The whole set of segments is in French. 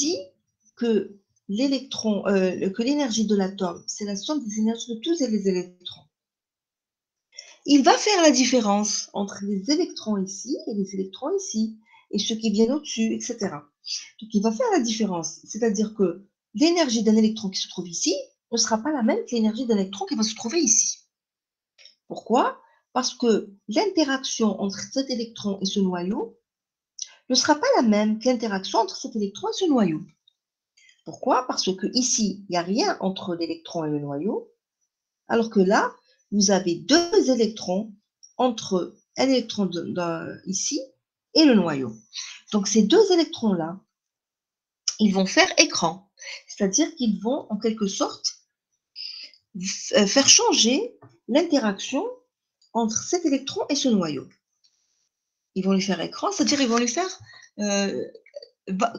dit que l'énergie de l'atome, c'est la somme des énergies de tous les électrons. Il va faire la différence entre les électrons ici et les électrons ici, et ceux qui viennent au-dessus, etc. Donc, il va faire la différence. C'est-à-dire que l'énergie d'un électron qui se trouve ici ne sera pas la même que l'énergie d'un électron qui va se trouver ici. Pourquoi? Parce que l'interaction entre cet électron et ce noyau ne sera pas la même que l'interaction entre cet électron et ce noyau. Pourquoi? Parce que ici, il n'y a rien entre l'électron et le noyau, alors que là, vous avez deux électrons entre un électron ici et le noyau. Donc, ces deux électrons-là, ils vont faire écran, c'est-à-dire qu'ils vont, en quelque sorte, faire changer l'interaction entre cet électron et ce noyau. Ils vont lui faire écran, c'est-à-dire ils vont lui faire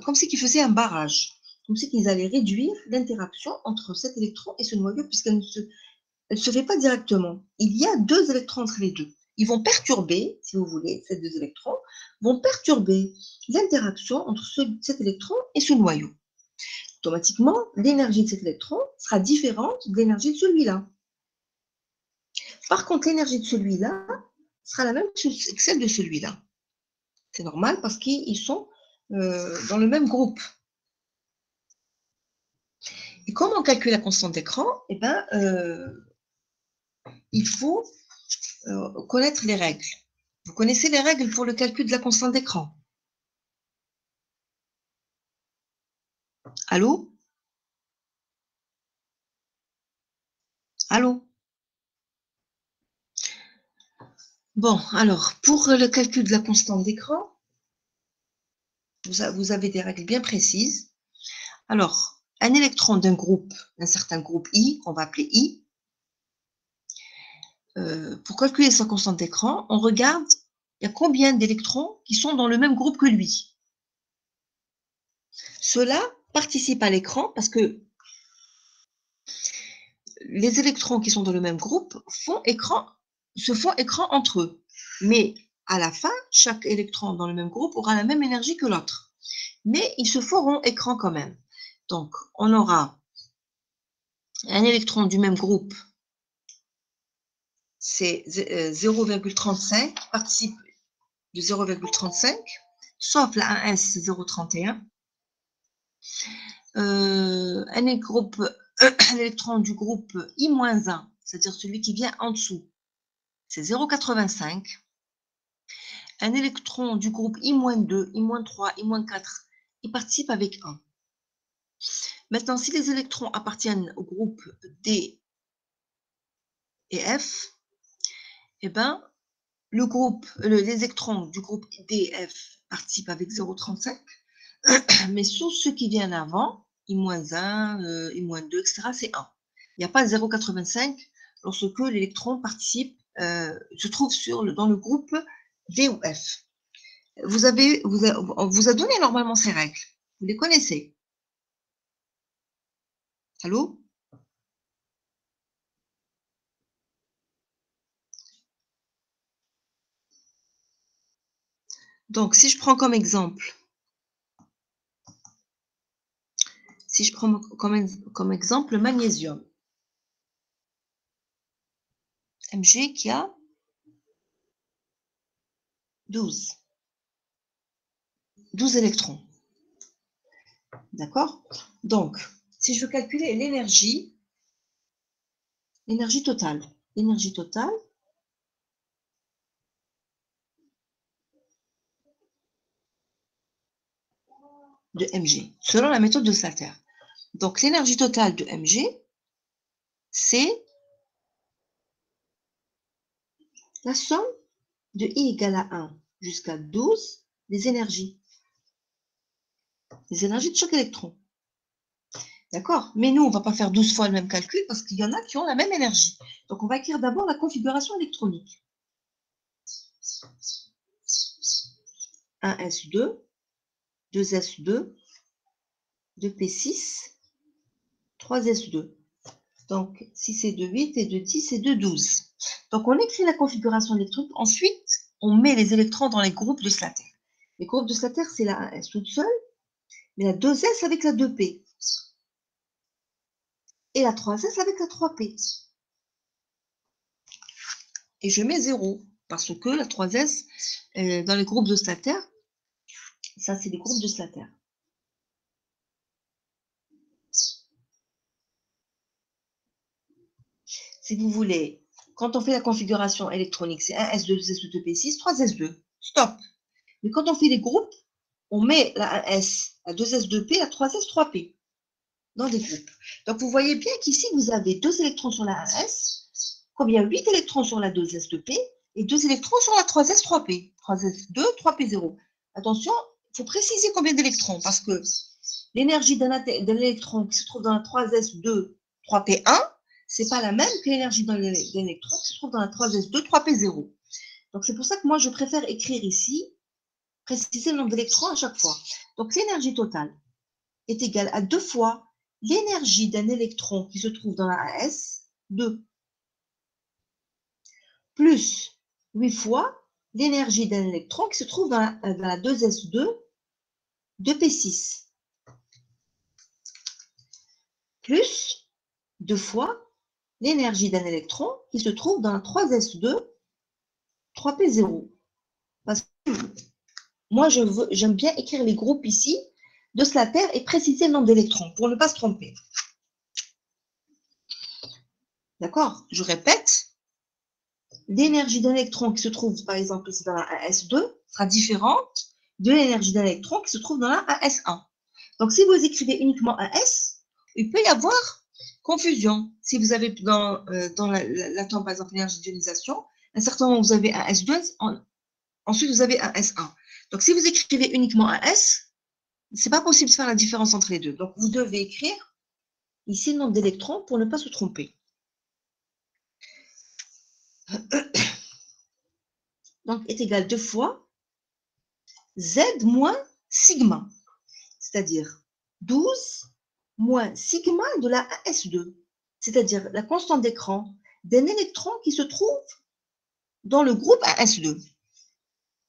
comme si qu'ils faisaient un barrage, comme si qu'ils allaient réduire l'interaction entre cet électron et ce noyau, puisqu'elle ne se fait pas directement. Il y a deux électrons entre les deux. Ils vont perturber, si vous voulez, ces deux électrons, vont perturber l'interaction entre cet électron et ce noyau. Automatiquement, l'énergie de cet électron sera différente de l'énergie de celui-là. Par contre, l'énergie de celui-là sera la même que celle de celui-là. C'est normal parce qu'ils sont dans le même groupe. Et comment on calcule la constante d'écran? Eh bien, il faut connaître les règles. Vous connaissez les règles pour le calcul de la constante d'écran? Allô? Allô? Bon, alors, pour le calcul de la constante d'écran, vous avez des règles bien précises. Alors, un électron d'un certain groupe I, qu'on va appeler I, pour calculer sa constante d'écran, on regarde, il y a combien d'électrons qui sont dans le même groupe que lui. Ceux-là participent à l'écran parce que les électrons qui sont dans le même groupe se font écran entre eux. Mais à la fin, chaque électron dans le même groupe aura la même énergie que l'autre. Mais ils se feront écran quand même. Donc, on aura un électron du même groupe, c'est 0,35, participe de 0,35, sauf la 1s 0,31. Un électron du groupe I-1, c'est-à-dire celui qui vient en dessous, c'est 0,85. Un électron du groupe I-2, I-3, I-4, il participe avec 1. Maintenant, si les électrons appartiennent au groupe D et F, eh ben, les électrons du groupe D et F participent avec 0,35, mais sur ceux qui viennent avant, I-1, I-2, etc., c'est 1. Il n'y a pas 0,85 lorsque l'électron participe, se trouve dans le groupe D ou F. On vous a donné normalement ces règles. Vous les connaissez? Allô? Donc, si je prends comme exemple, le magnésium, Mg qui a 12 électrons. D'accord? Donc, si je veux calculer l'énergie totale, de Mg, selon la méthode de Slater. Donc, l'énergie totale de Mg, c'est la somme de I égale à 1 jusqu'à 12 des énergies. Les énergies de chaque électron. D'accord? Mais nous, on ne va pas faire 12 fois le même calcul parce qu'il y en a qui ont la même énergie. Donc, on va écrire d'abord la configuration électronique. 1s2, 2s2, 2p6, 3s2. Donc, 6 et 2, 8 et 2, 10 et 2, 12. Donc, on écrit la configuration électronique. Ensuite, on met les électrons dans les groupes de Slater. Les groupes de Slater, c'est la 1s toute seule. mais la 2s avec la 2p. Et la 3s avec la 3p. Et je mets 0, parce que la 3s, dans les groupes de Slater, ça c'est des groupes de Slater. Si vous voulez, quand on fait la configuration électronique, c'est 1s2, 2s2, 2p6, 3s2. Stop. Mais quand on fait les groupes, on met la 1s, la 2s, 2p, la 3s, 3p dans des groupes. Donc, vous voyez bien qu'ici, vous avez 2 électrons sur la 1s, combien 8 électrons sur la 2s, 2p, et 2 électrons sur la 3s, 3p. 3s, 2, 3p, 0. Attention, il faut préciser combien d'électrons, parce que l'énergie d'un électron qui se trouve dans la 3s, 2, 3p, 1, c'est pas la même que l'énergie d'un électron qui se trouve dans la 3s, 2, 3p, 0. Donc, c'est pour ça que moi, je préfère écrire ici, préciser le nombre d'électrons à chaque fois. Donc, l'énergie totale est égale à 2 fois l'énergie d'un électron qui se trouve dans la AS, 2, plus 8 fois l'énergie d'un électron qui se trouve dans la 2s2, 2p6, plus 2 fois l'énergie d'un électron qui se trouve dans la 3s2, 3p0. Parce que moi, j'aime bien écrire les groupes ici de Slater et préciser le nombre d'électrons pour ne pas se tromper. D'accord? Je répète, l'énergie d'un électron qui se trouve, par exemple, ici dans la AS2 sera différente de l'énergie d'un électron qui se trouve dans la AS1. Donc, si vous écrivez uniquement AS, il peut y avoir confusion. Si vous avez dans l'atome, par exemple, l'énergie d'ionisation, à un certain moment, vous avez un S2, ensuite, vous avez un S1. Donc, si vous écrivez uniquement AS, ce n'est pas possible de faire la différence entre les deux. Donc, vous devez écrire ici le nombre d'électrons pour ne pas se tromper. Donc, est égal 2 fois Z moins sigma, c'est-à-dire 12 moins sigma de la AS2, c'est-à-dire la constante d'écran d'un électron qui se trouve dans le groupe AS2,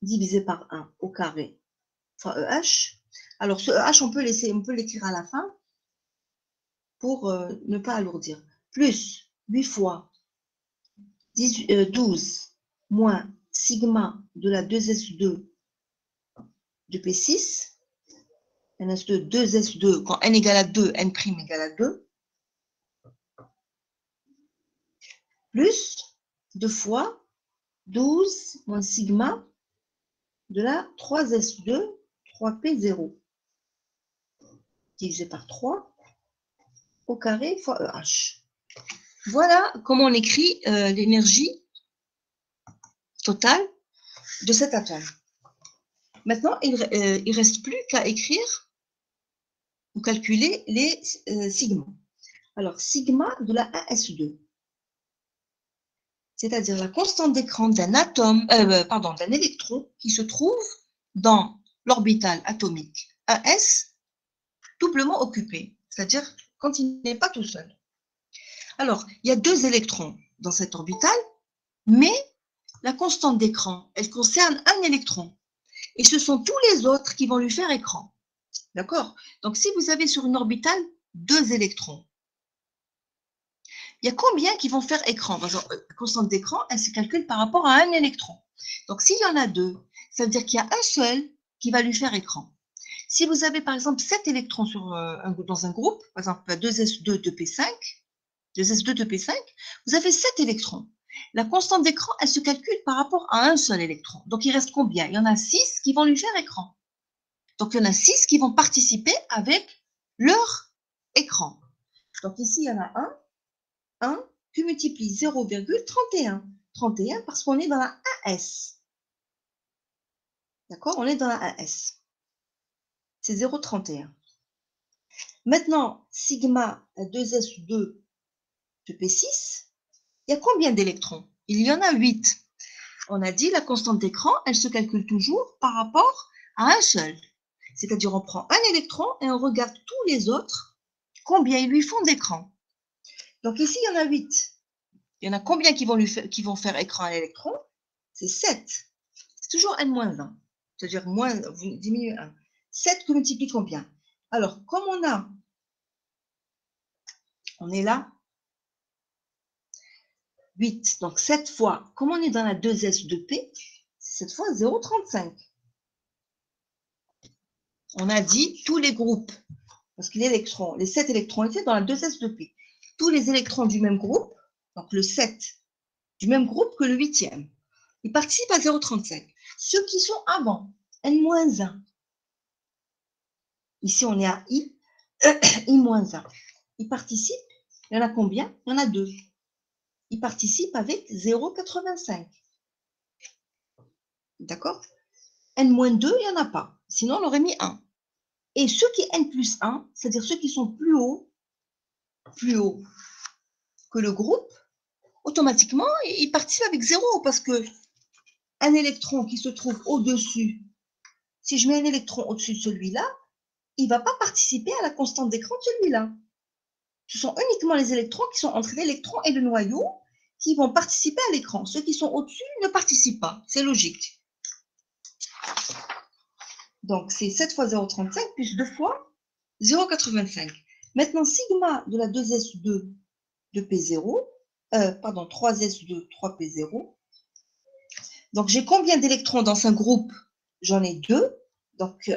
divisé par 1 au carré fois EH. Alors, ce EH, on peut l'écrire à la fin pour ne pas alourdir. Plus 8 fois 12 moins sigma de la 2S2 de P6, NS2, 2S2, quand n égale à 2, n' égale à 2, plus 2 fois 12 moins sigma de la 3S2, 3P0, divisé par 3 au carré fois EH. Voilà comment on écrit l'énergie totale de cet atome. Maintenant, il ne reste plus qu'à écrire ou calculer les sigma. Alors, sigma de la AS2, c'est-à-dire la constante d'écran d'un atome, d'un électron qui se trouve dans l'orbital atomique AS doublement occupé, c'est-à-dire quand il n'est pas tout seul. Alors, il y a 2 électrons dans cet orbital, mais la constante d'écran, elle concerne un électron. Et ce sont tous les autres qui vont lui faire écran. D'accord? Donc, si vous avez sur une orbitale 2 électrons, il y a combien qui vont faire écran? Par exemple, la constante d'écran, elle se calcule par rapport à un électron. Donc, s'il y en a 2, ça veut dire qu'il y a un seul qui va lui faire écran. Si vous avez, par exemple, 7 électrons dans un groupe, par exemple 2s2, 2p5, 2s2, 2p5, vous avez 7 électrons. La constante d'écran, elle se calcule par rapport à un seul électron. Donc, il reste combien? Il y en a 6 qui vont lui faire écran. Donc, il y en a 6 qui vont participer avec leur écran. Donc, ici, il y en a 1 qui multiplie 0,31. 31 parce qu'on est dans la AS. D'accord? On est dans la AS. C'est 0,31. Maintenant, sigma 2s2 de P6, il y a combien d'électrons? Il y en a 8. On a dit la constante d'écran, elle se calcule toujours par rapport à un seul. C'est-à-dire, on prend un électron et on regarde tous les autres, combien ils lui font d'écran. Donc ici, il y en a 8. Il y en a combien qui vont faire écran à l'électron? C'est 7. C'est toujours n-1. C'est-à-dire, vous diminuez 1. 7 que multiplie combien? Alors, comme on est là, 8. Donc, cette fois, comme on est dans la 2S de P, c'est cette fois 0,35. On a dit tous les groupes, parce que les 7 électrons étaient dans la 2S de P. Tous les électrons du même groupe, donc le 7, du même groupe que le 8e, ils participent à 0,35. Ceux qui sont avant, N-1, ici on est à I, I-1, ils participent, il y en a combien? Il y en a 2. Ils participent avec 0,85. D'accord? N-2, il n'y en a pas. Sinon, on aurait mis 1. Et ceux qui N plus 1, c'est-à-dire ceux qui sont plus haut que le groupe, automatiquement, ils participent avec 0 parce que un électron qui se trouve au-dessus, si je mets un électron au-dessus de celui-là, il ne va pas participer à la constante d'écran de celui-là. Ce sont uniquement les électrons qui sont entre l'électron et le noyau qui vont participer à l'écran. Ceux qui sont au-dessus ne participent pas. C'est logique. Donc, c'est 7 fois 0,35 plus 2 fois 0,85. Maintenant, sigma de la 2S2 de P0, pardon, 3S2, 3P0. Donc, j'ai combien d'électrons dans un groupe? J'en ai 2. Donc,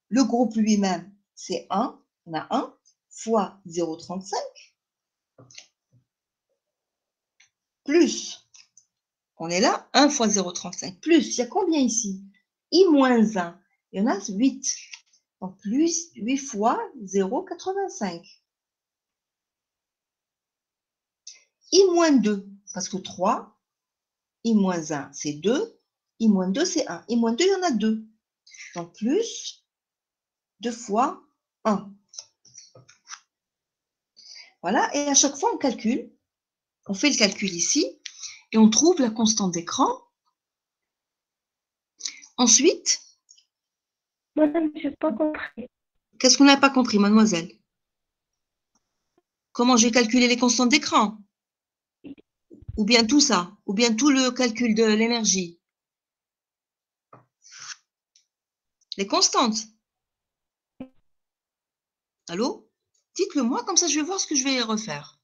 le groupe lui-même, c'est 1. On a 1 fois 0,35 plus, on est là, 1 fois 0,35 plus, il y a combien ici? I-1, il y en a 8. Donc, plus 8 fois 0,85. I-2, parce que 3, I-1, c'est 2, I-2, c'est 1. I-2, il y en a 2. Donc, plus 2 fois 1. Voilà, et à chaque fois, on calcule. On fait le calcul ici, et on trouve la constante d'écran. Ensuite, Madame, je n'ai pas compris. qu'est-ce qu'on n'a pas compris, mademoiselle? Comment je vais calculer les constantes d'écran? Ou bien tout ça? Ou bien tout le calcul de l'énergie? Les constantes? Allô? Dites-le moi, comme ça je vais voir ce que je vais refaire.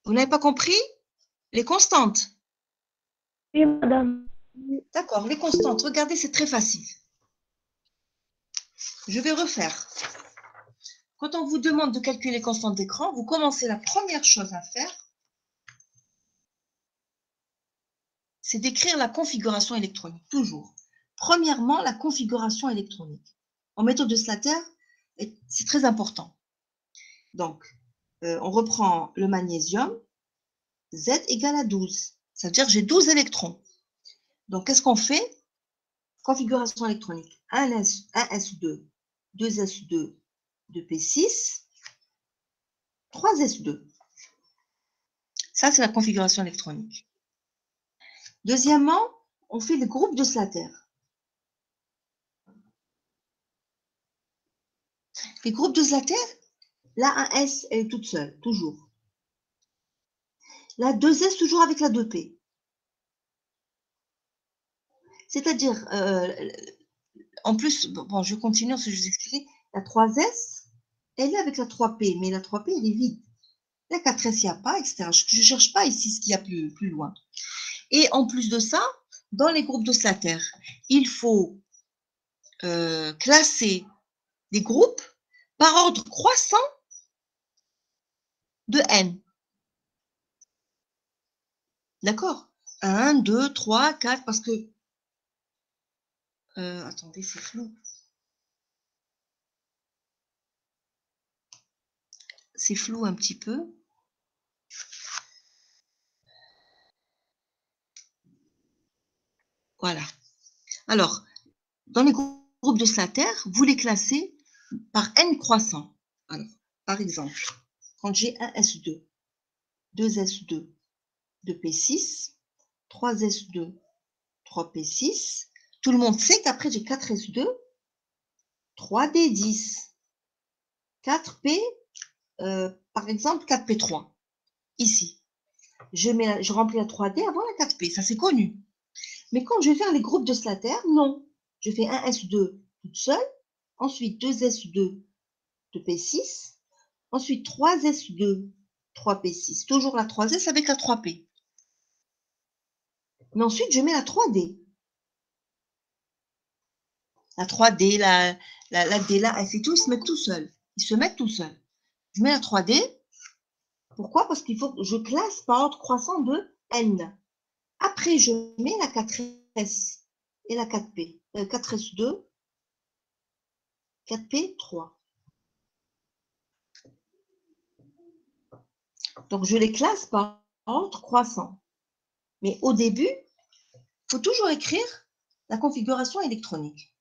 Vous n'avez pas compris? Les constantes. Oui, madame. D'accord, les constantes. Regardez, c'est très facile. Je vais refaire. Quand on vous demande de calculer les constantes d'écran, vous commencez la première chose à faire, c'est d'écrire la configuration électronique, toujours. Premièrement, la configuration électronique. En méthode de Slater, c'est très important. Donc, on reprend le magnésium, Z égale à 12. Ça veut dire que j'ai 12 électrons. Donc, qu'est-ce qu'on fait? Configuration électronique. 1S2, 2S2, 2P6, 3S2. Ça, c'est la configuration électronique. Deuxièmement, on fait le groupe de Slater. Les groupes de Slater, la 1S, elle est toute seule, toujours. La 2S, toujours avec la 2P. C'est-à-dire, en plus, bon, je continue ce que je vous expliquais, la 3S, elle est avec la 3P, mais la 3P, elle est vide. La 4S, il n'y a pas, etc. Je ne cherche pas ici ce qu'il y a plus loin. Et en plus de ça, dans les groupes de Slater, il faut classer les groupes par ordre croissant de N. D'accord? 1, 2, 3, 4, parce que... attendez, c'est flou. C'est flou un petit peu. Voilà. Alors, dans les groupes de Slater, vous les classez par N croissant. Alors, par exemple, quand j'ai un S2, 2S2, 2P6, 3S2, 3P6, tout le monde sait qu'après j'ai 4S2, 3D10, 4P, par exemple 4P3, ici. Je remplis la 3D avant la 4P, ça c'est connu. Mais quand je vais faire les groupes de Slater, non. Je fais un S2 toute seule, ensuite 2s2, 2p6, ensuite 3s2, 3p6, toujours la 3s avec la 3p. Mais ensuite, je mets la 3d. La 3D, la D, la F et tout, ils se mettent tout seuls. Ils se mettent tout seuls. Je mets la 3D. Pourquoi? Parce qu'il faut que je classe par ordre croissant de N. Après, je mets la 4S et la 4P. 4S2, 4P3. Donc, je les classe par ordre croissant. Mais au début, il faut toujours écrire la configuration électronique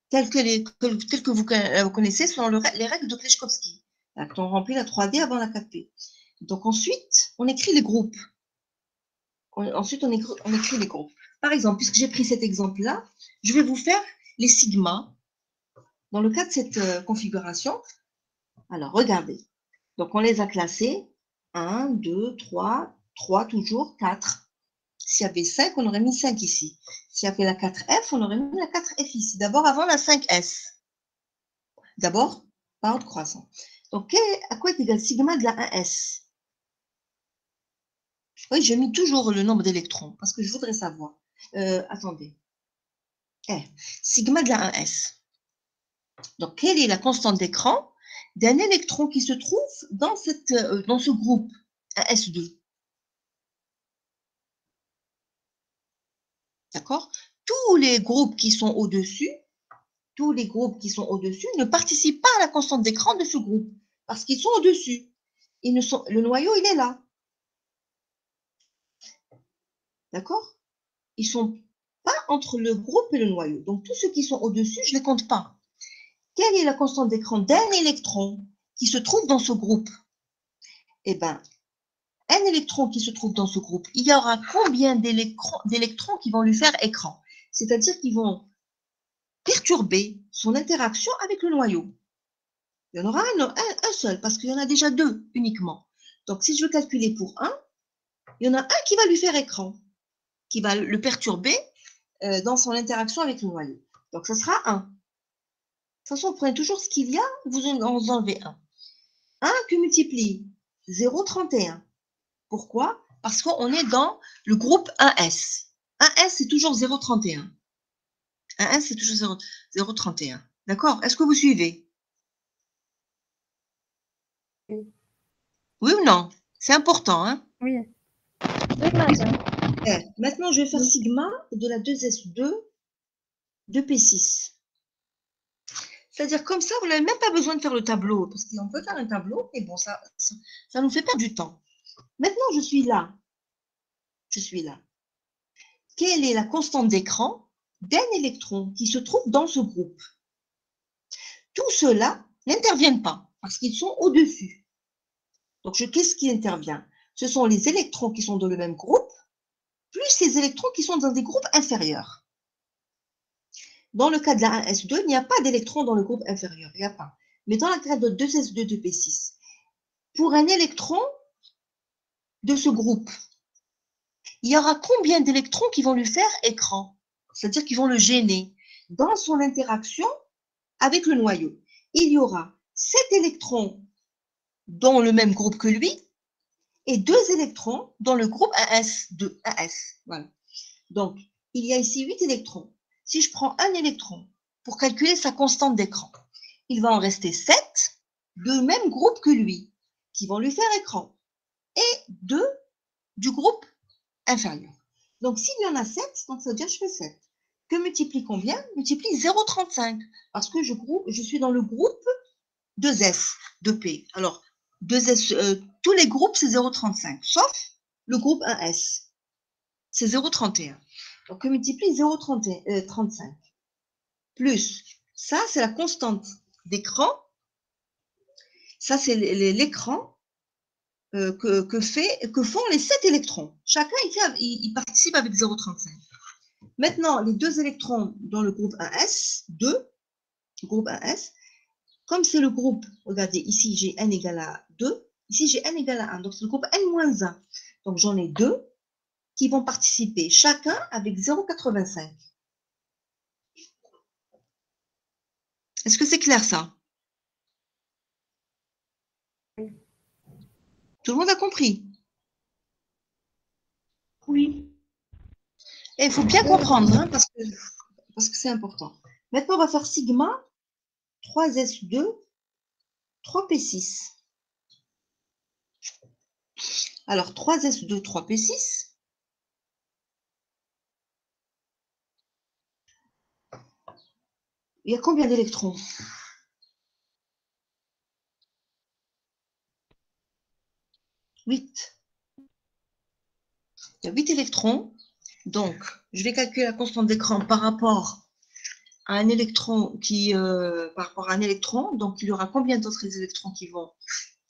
telle que vous connaissez selon les règles de Kleshkovsky. On remplit la 3D avant la 4P. Donc ensuite, on écrit les groupes. Ensuite, on écrit les groupes. Par exemple, puisque j'ai pris cet exemple-là, je vais vous faire les sigmas. Dans le cas de cette configuration, alors regardez. Donc, on les a classés. 1, 2, 3, 3 toujours, 4. S'il y avait 5, on aurait mis 5 ici. S'il y avait la 4F, on aurait mis la 4F ici. D'abord avant la 5S. D'abord, par ordre croissant. Donc, à quoi est égal sigma de la 1S? Oui, je mets toujours le nombre d'électrons parce que je voudrais savoir. Attendez. Sigma de la 1S. Donc, quelle est la constante d'écran d'un électron qui se trouve dans ce groupe, 1S2? D'accord? Tous les groupes qui sont au-dessus, ne participent pas à la constante d'écran de ce groupe parce qu'ils sont au-dessus. Le noyau, il est là. D'accord? Ils ne sont pas entre le groupe et le noyau. Donc, tous ceux qui sont au-dessus, je ne les compte pas. Quelle est la constante d'écran d'un électron qui se trouve dans ce groupe? Eh bien, un électron qui se trouve dans ce groupe, il y aura combien d'électrons qui vont lui faire écran? C'est-à-dire qu'ils vont perturber son interaction avec le noyau. Il y en aura un seul, parce qu'il y en a déjà 2 uniquement. Donc, si je veux calculer pour 1, il y en a un qui va lui faire écran, qui va le perturber dans son interaction avec le noyau. Donc, ça sera 1. De toute façon, vous prenez toujours ce qu'il y a, vous en enlevez 1. 1 que multiplie 0,31. Pourquoi? Parce qu'on est dans le groupe 1S. 1S, c'est toujours 0,31. 1S, c'est toujours 0,31. D'accord? Est-ce que vous suivez? Oui. Oui ou non? C'est important, hein? Oui. Oui, madame. Maintenant, je vais faire sigma de la 2S2 de P6. C'est-à-dire, comme ça, vous n'avez même pas besoin de faire le tableau, parce qu'on peut faire un tableau, mais bon, ça nous fait perdre du temps. Maintenant, je suis là. Quelle est la constante d'écran d'un électron qui se trouve dans ce groupe? Tout cela n'interviennent pas, parce qu'ils sont au-dessus. Donc, qu'est-ce qui intervient? Ce sont les électrons qui sont dans le même groupe, plus les électrons qui sont dans des groupes inférieurs. Dans le cas de la 1S2, il n'y a pas d'électrons dans le groupe inférieur, il n'y a pas. Mais dans le cas de 2S2 de P6, pour un électron de ce groupe, il y aura combien d'électrons qui vont lui faire écran? C'est-à-dire qu'ils vont le gêner dans son interaction avec le noyau. Il y aura 7 électrons dans le même groupe que lui et 2 électrons dans le groupe 1S2. 1S, voilà. Donc, il y a ici 8 électrons. Si je prends un électron pour calculer sa constante d'écran, il va en rester 7 de même groupe que lui, qui vont lui faire écran, et 2 du groupe inférieur. Donc, s'il y en a 7, donc ça veut dire que je fais 7. Que multiplie combien? Multiplie 0,35, parce que je suis dans le groupe 2S, 2P. Alors, 2S, tous les groupes, c'est 0,35, sauf le groupe 1S. C'est 0,31. Donc, on multiplie 0,35. Plus, ça, c'est la constante d'écran. Ça, c'est l'écran que font les 7 électrons. Chacun, il participe avec 0,35. Maintenant, les 2 électrons dans le groupe 1S, 2, groupe 1S, comme c'est le groupe, regardez, ici, j'ai n égale à 2, ici, j'ai n égale à 1. Donc, c'est le groupe n-1. Donc, j'en ai 2 qui vont participer, chacun avec 0,85. Est-ce que c'est clair ça? Tout le monde a compris? Oui. Et il faut bien comprendre, hein, parce que c'est important. Maintenant, on va faire sigma 3S2, 3P6. Alors, 3S2, 3P6. Il y a combien d'électrons? 8. Il y a 8 électrons. Donc, je vais calculer la constante d'écran par rapport à un électron par rapport à un électron. Donc, il y aura combien d'autres électrons qui vont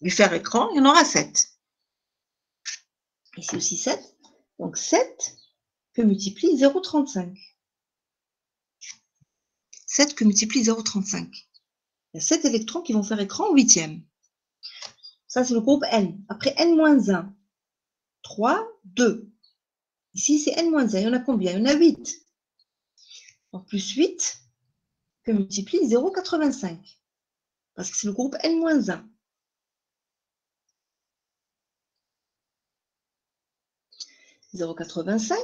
lui faire écran? Il y en aura 7. Ici aussi 7. Donc, 7 que multiplie 0,35. 7 que multiplie 0,35. Il y a 7 électrons qui vont faire écran au 8e. Ça, c'est le groupe N. Après N-1, 3, 2. Ici, c'est N-1. Il y en a combien? Il y en a 8. Donc, plus 8 que multiplie 0,85. Parce que c'est le groupe N-1. 0,85.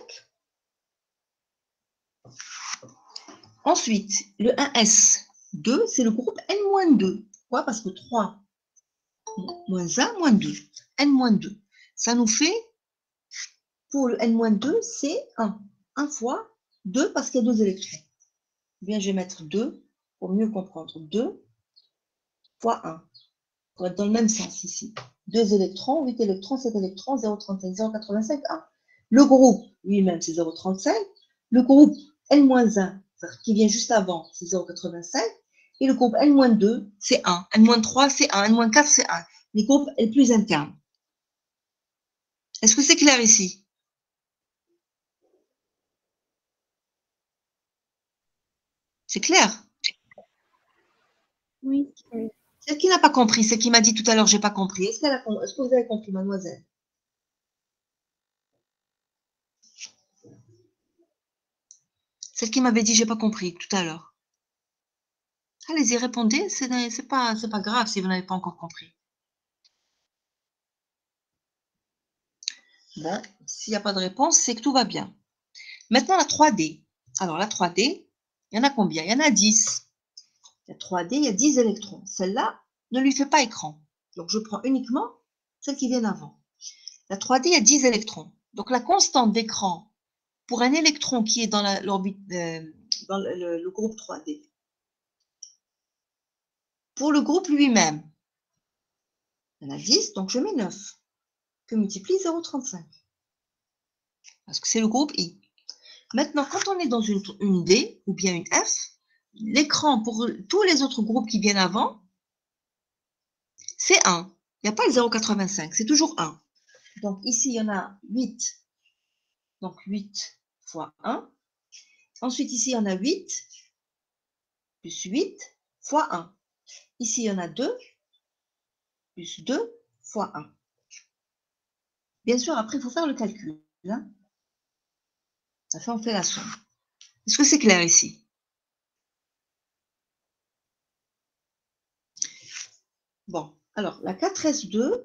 Ensuite, le 1S, 2, c'est le groupe N-2. Pourquoi? Parce que 3, moins 1, moins 2. N-2. Ça nous fait, pour le N-2, c'est 1. 1 fois 2 parce qu'il y a 2 électrons. Bien, je vais mettre 2 pour mieux comprendre. 2 fois 1. Pour être dans le même sens ici. 2 électrons, 8 électrons, 7 électrons, 0,35, 0,85, 1. Le groupe lui-même, c'est 0,35. Le groupe N-1, qui vient juste avant, c'est 0,85. Et le groupe N-2, c'est 1. N-3, c'est 1. N-4, c'est 1. Les groupes les plus internes. Est-ce que c'est clair ici? C'est clair? Oui. Celle qui n'a pas compris, celle qui m'a dit tout à l'heure, j'ai pas compris. Est-ce que vous avez compris, mademoiselle? Celle qui m'avait dit, j'ai pas compris tout à l'heure. Allez-y, répondez. C'est pas grave si vous n'avez pas encore compris. Bon, s'il n'y a pas de réponse, c'est que tout va bien. Maintenant, la 3D. Alors, la 3D, il y en a combien? Il y en a 10. La 3D, il y a 10 électrons. Celle-là ne lui fait pas écran. Donc, je prends uniquement celles qui viennent avant. La 3D, il y a 10 électrons. Donc, la constante d'écran pour un électron qui est dans l'orbite, dans le groupe 3D. Pour le groupe lui-même, il y en a 10, donc je mets 9, que multiplie 0,35. Parce que c'est le groupe I. Maintenant, quand on est dans une D ou bien une F, l'écran pour tous les autres groupes qui viennent avant, c'est 1. Il n'y a pas le 0,85, c'est toujours 1. Donc ici, il y en a 8. Donc 8 fois 1. Ensuite, ici, il y en a 8, plus 8 fois 1. Ici, il y en a 2, plus 2 fois 1. Bien sûr, après, il faut faire le calcul. Hein. Ça, on fait la somme. Est-ce que c'est clair ici? Bon, alors, la 4S2,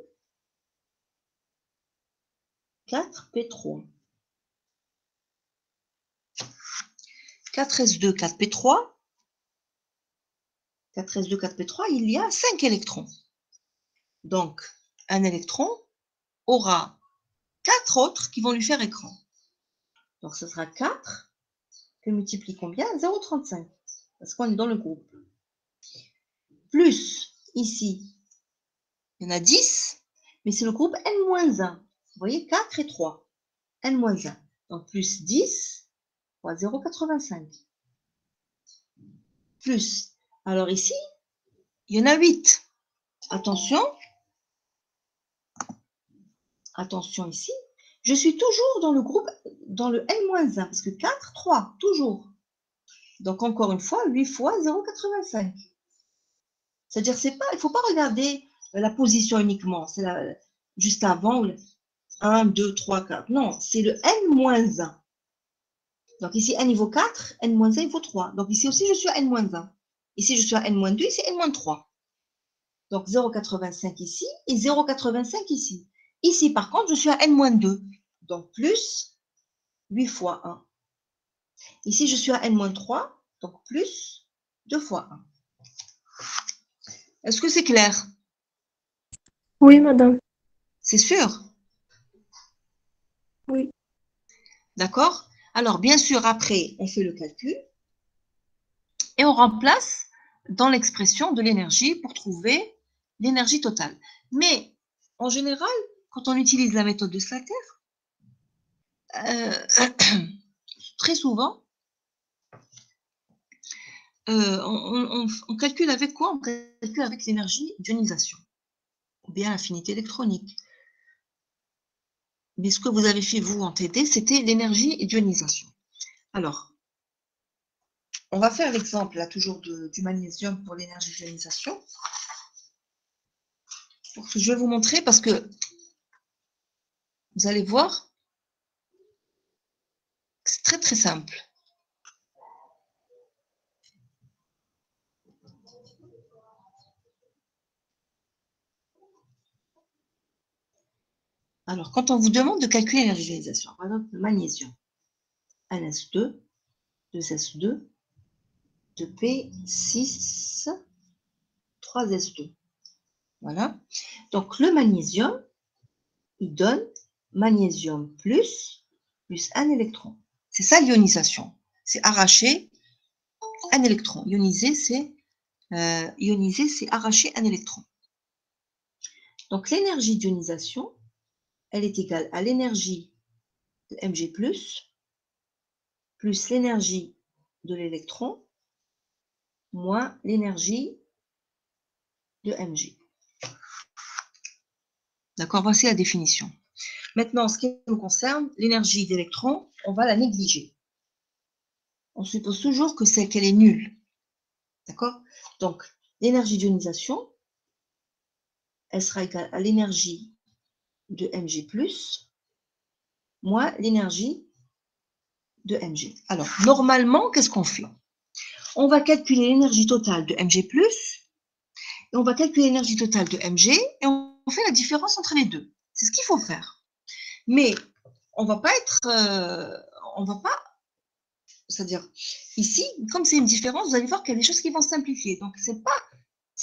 4P3. 4S2, 4P3. 4S2, 4P3, il y a 5 électrons. Donc, un électron aura 4 autres qui vont lui faire écran. Donc, ce sera 4 que multiplie combien? 0,35. Parce qu'on est dans le groupe. Plus, ici, il y en a 10, mais c'est le groupe N-1. Vous voyez, 4 et 3. N-1. Donc, plus 10 fois 0,85. Plus, alors ici, il y en a 8. Attention. Attention ici. Je suis toujours dans le groupe, dans le N-1, parce que 4, 3, toujours. Donc, encore une fois, 8 fois 0,85. C'est-à-dire, il ne faut pas regarder la position uniquement. C'est juste avant, 1, 2, 3, 4. Non, c'est le N-1. Donc, ici, N il vaut 4, N-1 il vaut 3. Donc, ici aussi, je suis à N-1. Ici, je suis à n-2, ici n-3. Donc 0,85 ici et 0,85 ici. Ici, par contre, je suis à n-2. Donc plus 8 fois 1. Ici, je suis à n-3, donc plus 2 fois 1. Est-ce que c'est clair? Oui, madame. C'est sûr? Oui. D'accord? Alors, bien sûr, après, on fait le calcul et on remplace dans l'expression de l'énergie pour trouver l'énergie totale. Mais, en général, quand on utilise la méthode de Slater, très souvent, on calcule avec quoi? On calcule avec l'énergie d'ionisation, ou bien l'affinité électronique. Mais ce que vous avez fait, vous, en TD, c'était l'énergie d'ionisation. Alors, on va faire l'exemple, là, toujours du magnésium pour l'énergie d'ionisation. Je vais vous montrer parce que vous allez voir, c'est très, très simple. Alors, quand on vous demande de calculer l'énergie d'ionisation, par exemple, le magnésium, 1s2, 2s2, 2p6, 3s2. Voilà. Donc, le magnésium, il donne magnésium plus un électron. C'est ça l'ionisation. C'est arracher un électron. Ioniser, c'est arracher un électron. Donc, l'énergie d'ionisation, elle est égale à l'énergie de Mg+, plus l'énergie de l'électron, moins l'énergie de Mg. D'accord, voici la définition. Maintenant, en ce qui nous concerne, l'énergie d'électron, on va la négliger. On suppose toujours qu'elle est nulle. D'accord? Donc, l'énergie d'ionisation, elle sera égale à l'énergie de Mg+, moins l'énergie de Mg. Alors, normalement, qu'est-ce qu'on fait? On va calculer l'énergie totale de Mg+, et on va calculer l'énergie totale de Mg, et on fait la différence entre les deux. C'est ce qu'il faut faire. Mais on va pas c'est-à-dire, ici, comme c'est une différence, vous allez voir qu'il y a des choses qui vont simplifier. Donc, ce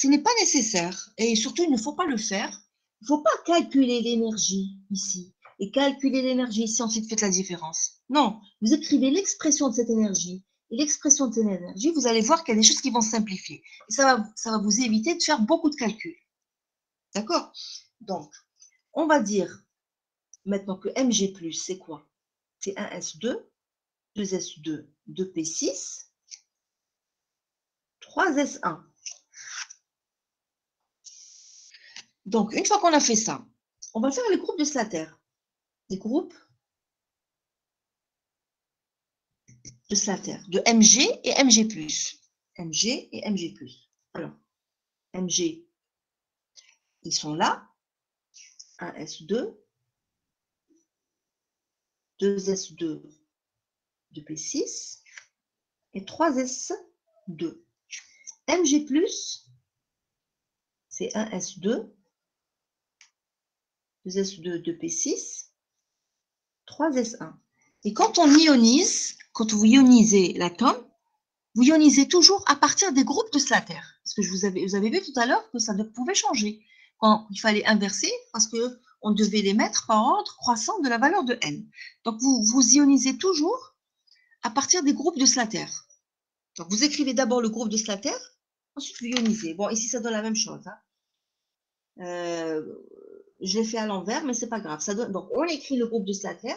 n'est pas nécessaire. Et surtout, il ne faut pas le faire. Il ne faut pas calculer l'énergie ici et calculer l'énergie ici, ensuite faites la différence. Non, vous écrivez l'expression de cette énergie et l'expression de cette énergie, vous allez voir qu'il y a des choses qui vont simplifier. Et ça va vous éviter de faire beaucoup de calculs. D'accord? Donc, on va dire maintenant que Mg+, c'est quoi? C'est 1s2, 2s2, 2p6, 3s1. Donc, une fois qu'on a fait ça, on va faire les groupes de Slater. Les groupes de Slater, de Mg et Mg+. Mg et Mg+. Alors, Mg, ils sont là. 1s2, 2s2, 2p6 et 3s2. Mg+, c'est 1s2, 2s2, 2p6, 3s1. Et quand on ionise, quand vous ionisez l'atome, vous ionisez toujours à partir des groupes de Slater. Parce que vous avez vu tout à l'heure que ça pouvait changer. Quand il fallait inverser, parce qu'on devait les mettre par ordre croissant de la valeur de n. Donc, vous ionisez toujours à partir des groupes de Slater. Donc, vous écrivez d'abord le groupe de Slater, ensuite vous ionisez. Bon, ici, ça donne la même chose. Hein. Je l'ai fait à l'envers, mais ce n'est pas grave. Ça donne, donc, on écrit le groupe de Slater.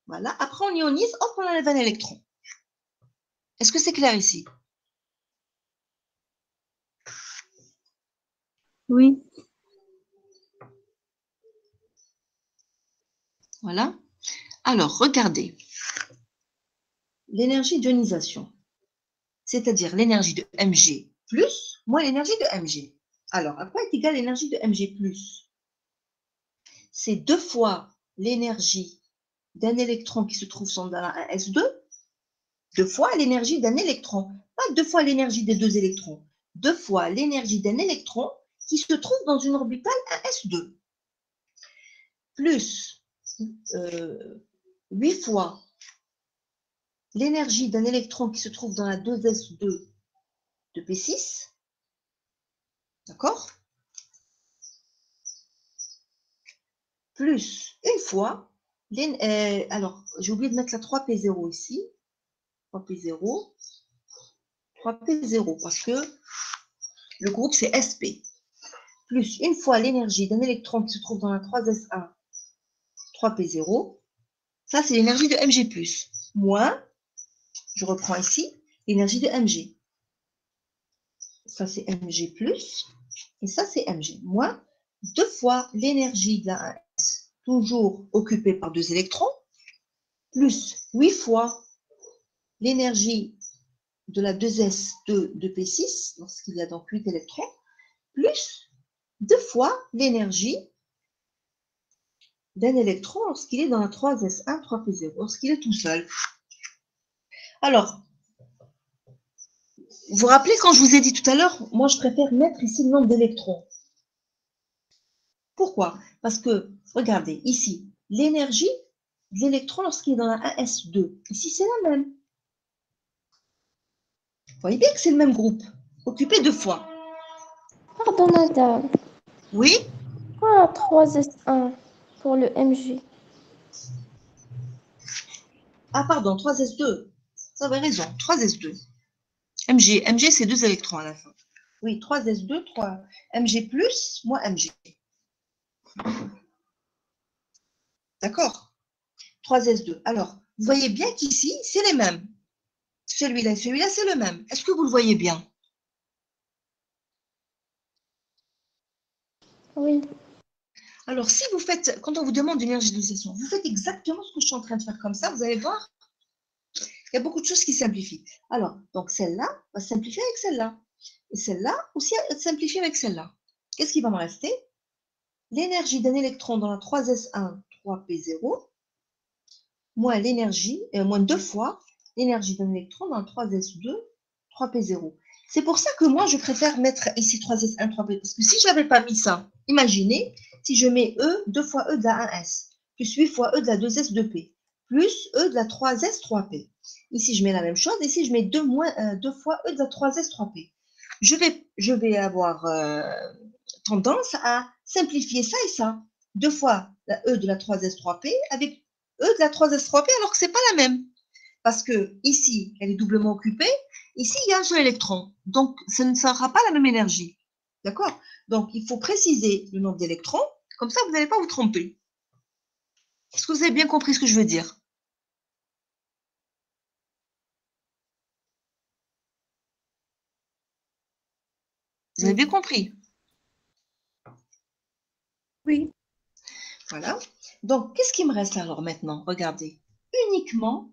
Voilà. Après, on ionise, hop, on enlève un électron. Est-ce que c'est clair ici? Oui. Voilà. Alors, regardez. L'énergie d'ionisation, c'est-à-dire l'énergie de Mg plus moins l'énergie de Mg. Alors, à quoi est égale l'énergie de Mg plus? C'est 2 fois l'énergie d'un électron qui se trouve dans la S2, 2 fois l'énergie d'un électron. Pas 2 fois l'énergie des deux électrons, 2 fois l'énergie d'un électron qui se trouve dans une orbitale 1s2, plus 8 fois l'énergie d'un électron qui se trouve dans la 2s2 de P6, d'accord? Plus une fois, alors j'ai oublié de mettre la 3P0 ici, 3P0, 3P0, parce que le groupe c'est SP, plus une fois l'énergie d'un électron qui se trouve dans la 3s1, 3P0, ça c'est l'énergie de Mg+, moins, je reprends ici, l'énergie de Mg. Ça c'est Mg+, et ça c'est Mg, moins 2 fois l'énergie de la 1s, toujours occupée par 2 électrons, plus 8 fois l'énergie de la 2s de P6, lorsqu'il y a donc 8 électrons, plus 2 fois l'énergie d'un électron lorsqu'il est dans la 3s1, 3p0, lorsqu'il est tout seul. Alors, vous vous rappelez quand je vous ai dit tout à l'heure, moi je préfère mettre ici le nombre d'électrons. Pourquoi? Parce que, regardez, ici, l'énergie de l'électron lorsqu'il est dans la 1s2, ici c'est la même. Vous voyez bien que c'est le même groupe, occupé 2 fois. Pardon, madame. Oui? Ah, 3S1 pour le MG. Ah pardon, 3s2. Vous avez raison, 3s2. Mg c'est 2 électrons à la fin. Oui, 3s2, 3 Mg+, moins Mg. D'accord? 3s2. Alors, vous voyez bien qu'ici, c'est les mêmes. Celui-là et celui-là, c'est le même. Est-ce que vous le voyez bien? Oui. Alors, si vous faites, quand on vous demande une énergie d'oscillation, vous faites exactement ce que je suis en train de faire comme ça, vous allez voir, il y a beaucoup de choses qui simplifient. Alors, donc celle-là va simplifier avec celle-là. Et celle-là aussi simplifier avec celle-là. Qu'est-ce qui va me rester? L'énergie d'un électron dans la 3s1, 3p0, moins l'énergie, moins 2 fois l'énergie d'un électron dans la 3s2, 3p0. C'est pour ça que moi, je préfère mettre ici 3s1, 3p, parce que si je n'avais pas mis ça, imaginez, si je mets E, 2 fois E de la 1s, plus 8 fois E de la 2s, 2p, plus E de la 3s, 3p. Ici, je mets la même chose, ici, je mets 2 fois E de la 3s, 3p. Je vais avoir tendance à simplifier ça et ça. 2 fois la E de la 3s, 3p avec E de la 3s, 3p, alors que ce n'est pas la même. Parce que ici, elle est doublement occupée. Ici, il y a un seul électron. Donc, ce ne sera pas la même énergie. D'accord? Donc, il faut préciser le nombre d'électrons. Comme ça, vous n'allez pas vous tromper. Est-ce que vous avez bien compris ce que je veux dire? Vous avez bien compris? Oui. Voilà. Donc, qu'est-ce qui me reste alors maintenant? Regardez. Uniquement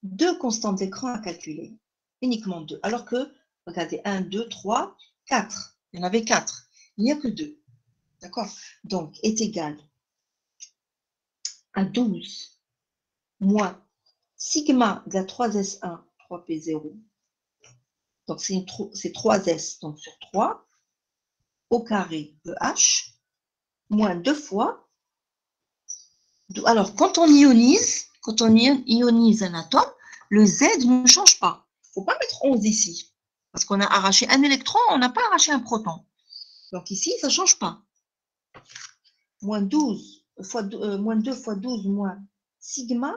2 constantes d'écran à calculer. Uniquement 2. Alors que, regardez, 1, 2, 3, 4. Il y en avait 4. Il n'y a que 2. D'accord? Donc, est égal à 12 moins sigma de la 3s1, 3p0. Donc, c'est 3s donc sur 3 au carré EH moins 2 fois. Alors, quand on ionise un atome, le Z ne change pas. Il ne faut pas mettre 11 ici. Parce qu'on a arraché un électron, on n'a pas arraché un proton. Donc ici, ça ne change pas. Moins 12 fois, moins 2 fois 12 moins sigma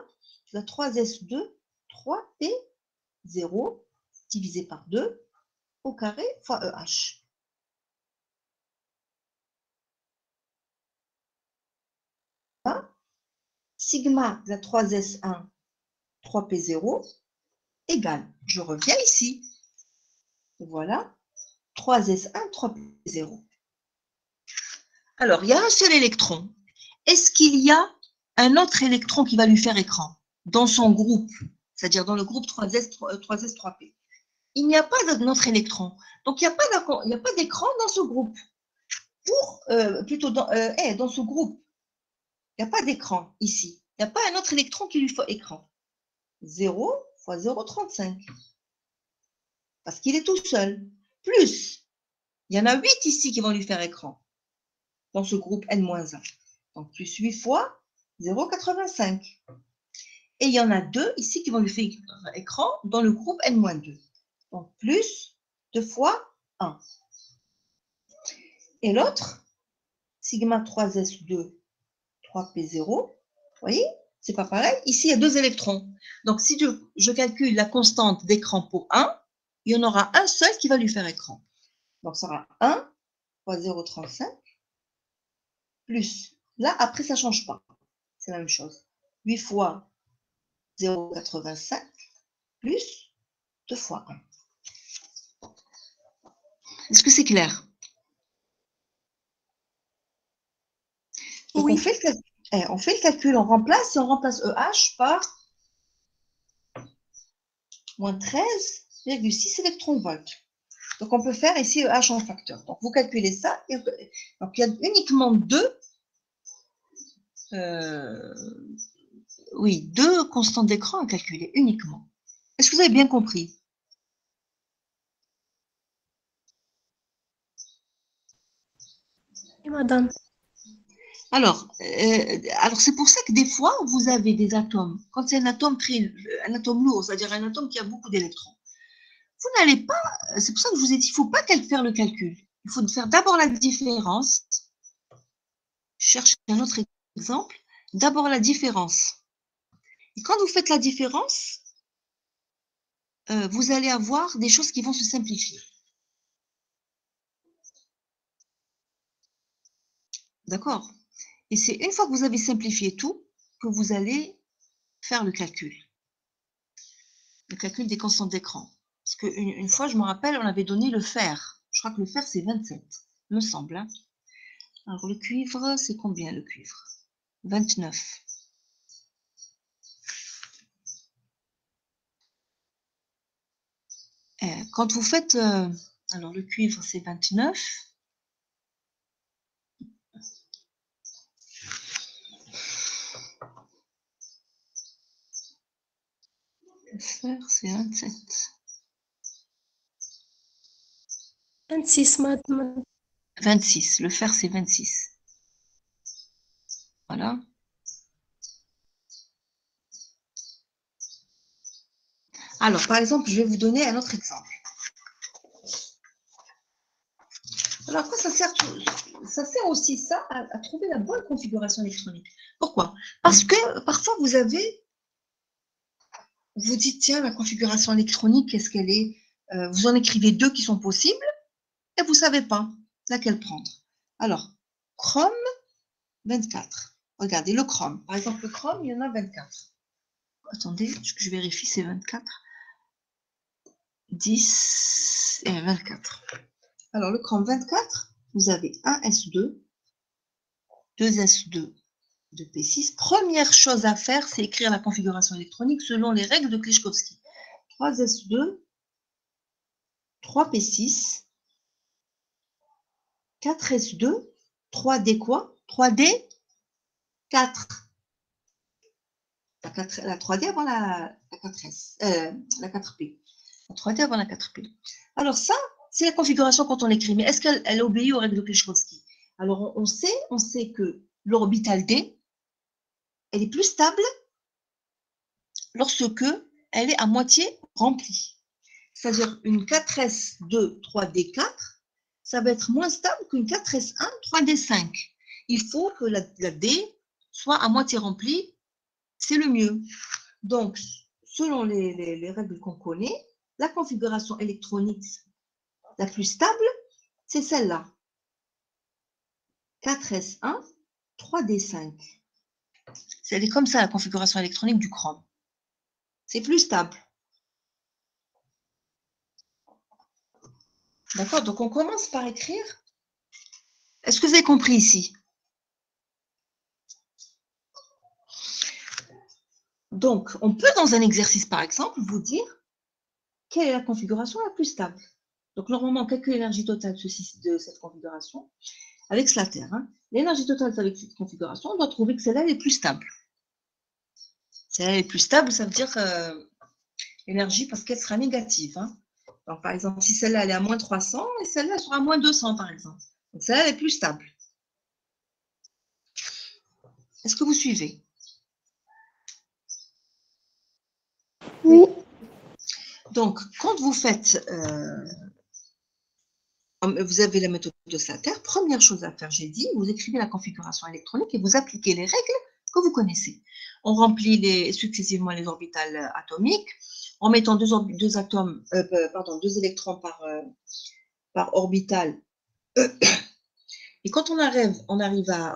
de la 3s2, 3p0 divisé par 2 au carré fois EH. Sigma de la 3s1, 3p0 égale, je reviens ici, voilà, 3s1, 3p0. Alors, il y a un seul électron. Est-ce qu'il y a un autre électron qui va lui faire écran dans son groupe, c'est-à-dire dans le groupe 3s, 3s, 3p? Il n'y a pas d'autre électron. Donc, il n'y a pas d'écran dans ce groupe. Plutôt dans ce groupe, il n'y a pas d'écran ici. Il n'y a pas un autre électron qui lui faut écran. 0 fois 0,35. Parce qu'il est tout seul. plus, il y en a 8 ici qui vont lui faire écran, dans ce groupe N-1. Donc, plus 8 fois 0,85. Et il y en a 2 ici qui vont lui faire écran dans le groupe N-2. Donc, plus 2 fois 1. Et l'autre, sigma 3S2, 3P0, vous voyez, c'est pas pareil. Ici, il y a 2 électrons. Donc, si je calcule la constante d'écran pour 1, il y en aura un seul qui va lui faire écran. Donc, ça sera 1 fois 0,35 plus. Là, après, ça ne change pas. C'est la même chose. 8 fois 0,85 plus 2 fois 1. Est-ce que c'est clair? Donc, Oui. on fait le calcul, on remplace EH par moins 13,6 électronvolts. Donc, on peut faire ici EH en facteur. Donc, vous calculez ça. Donc, il y a uniquement deux constantes d'écran à calculer, uniquement. Est-ce que vous avez bien compris? Oui, madame. Alors c'est pour ça que des fois, vous avez des atomes. Quand c'est un atome lourd, c'est-à-dire un atome qui a beaucoup d'électrons, vous n'allez pas, c'est pour ça que je vous ai dit, il ne faut pas faire le calcul. Il faut faire d'abord la différence. Je cherche un autre exemple. D'abord la différence. Et quand vous faites la différence, vous allez avoir des choses qui vont se simplifier. D'accord? Et c'est une fois que vous avez simplifié tout que vous allez faire le calcul des constantes d'écran. Parce qu'une fois, je me rappelle, on avait donné le fer. Je crois que le fer, c'est 27, me semble. Hein. Alors, le cuivre, c'est combien le cuivre? 29. Quand vous faites... alors, le cuivre, c'est 29. Le fer, c'est 27. 26, madame. 26. Le fer, c'est 26. Voilà. Alors, par exemple, je vais vous donner un autre exemple. Alors, après, ça sert aussi ça à trouver la bonne configuration électronique. Pourquoi? Parce que parfois, vous dites, tiens, la configuration électronique, qu'est-ce qu'elle est? Vous en écrivez 2 qui sont possibles et vous ne savez pas laquelle prendre. Alors, Chrome 24. Regardez, le Chrome. Par exemple, le Chrome, il y en a 24. Attendez, je vérifie, c'est 24. 10 et 24. Alors, le Chrome 24, vous avez un S2, 2 S2, 2 P6. Première chose à faire, c'est écrire la configuration électronique selon les règles de Klichkovsky. 3 S2, 3 P6, 4 S2, 3D quoi? 3D, 4. La 3D avant la 4S, la 4P. La 3D avant la 4P. Alors ça, c'est la configuration quand on l'écrit. Mais est-ce qu'elle obéit aux règles de Klichkovsky? Alors on sait que l'orbitale D, elle est plus stable lorsque elle est à moitié remplie. C'est-à-dire une 4S2 3D4, ça va être moins stable qu'une 4S1 3D5. Il faut que la D soit à moitié remplie, c'est le mieux. Donc, selon les règles qu'on connaît, la configuration électronique la plus stable, c'est celle-là. 4S1, 3D5. C'est comme ça la configuration électronique du Chrome. C'est plus stable. D'accord? Donc, on commence par écrire. Est-ce que vous avez compris ici? Donc, on peut, dans un exercice, par exemple, vous dire quelle est la configuration la plus stable. Donc, normalement, on calcule l'énergie totale de cette configuration avec Slater. Hein. L'énergie totale avec cette configuration, on doit trouver que celle-là est plus stable. Celle-là est plus stable, ça veut dire l'énergie parce qu'elle sera négative. Hein. Donc, par exemple, si celle-là, elle est à moins 300, et celle-là sera à moins 200, par exemple. Donc, celle-là, elle est plus stable. Est-ce que vous suivez? Oui. Donc, quand vous faites, vous avez la méthode de Slater, première chose à faire, j'ai dit, vous écrivez la configuration électronique et vous appliquez les règles que vous connaissez. On remplit successivement les orbitales atomiques en mettant deux électrons par orbital. Et quand on arrive à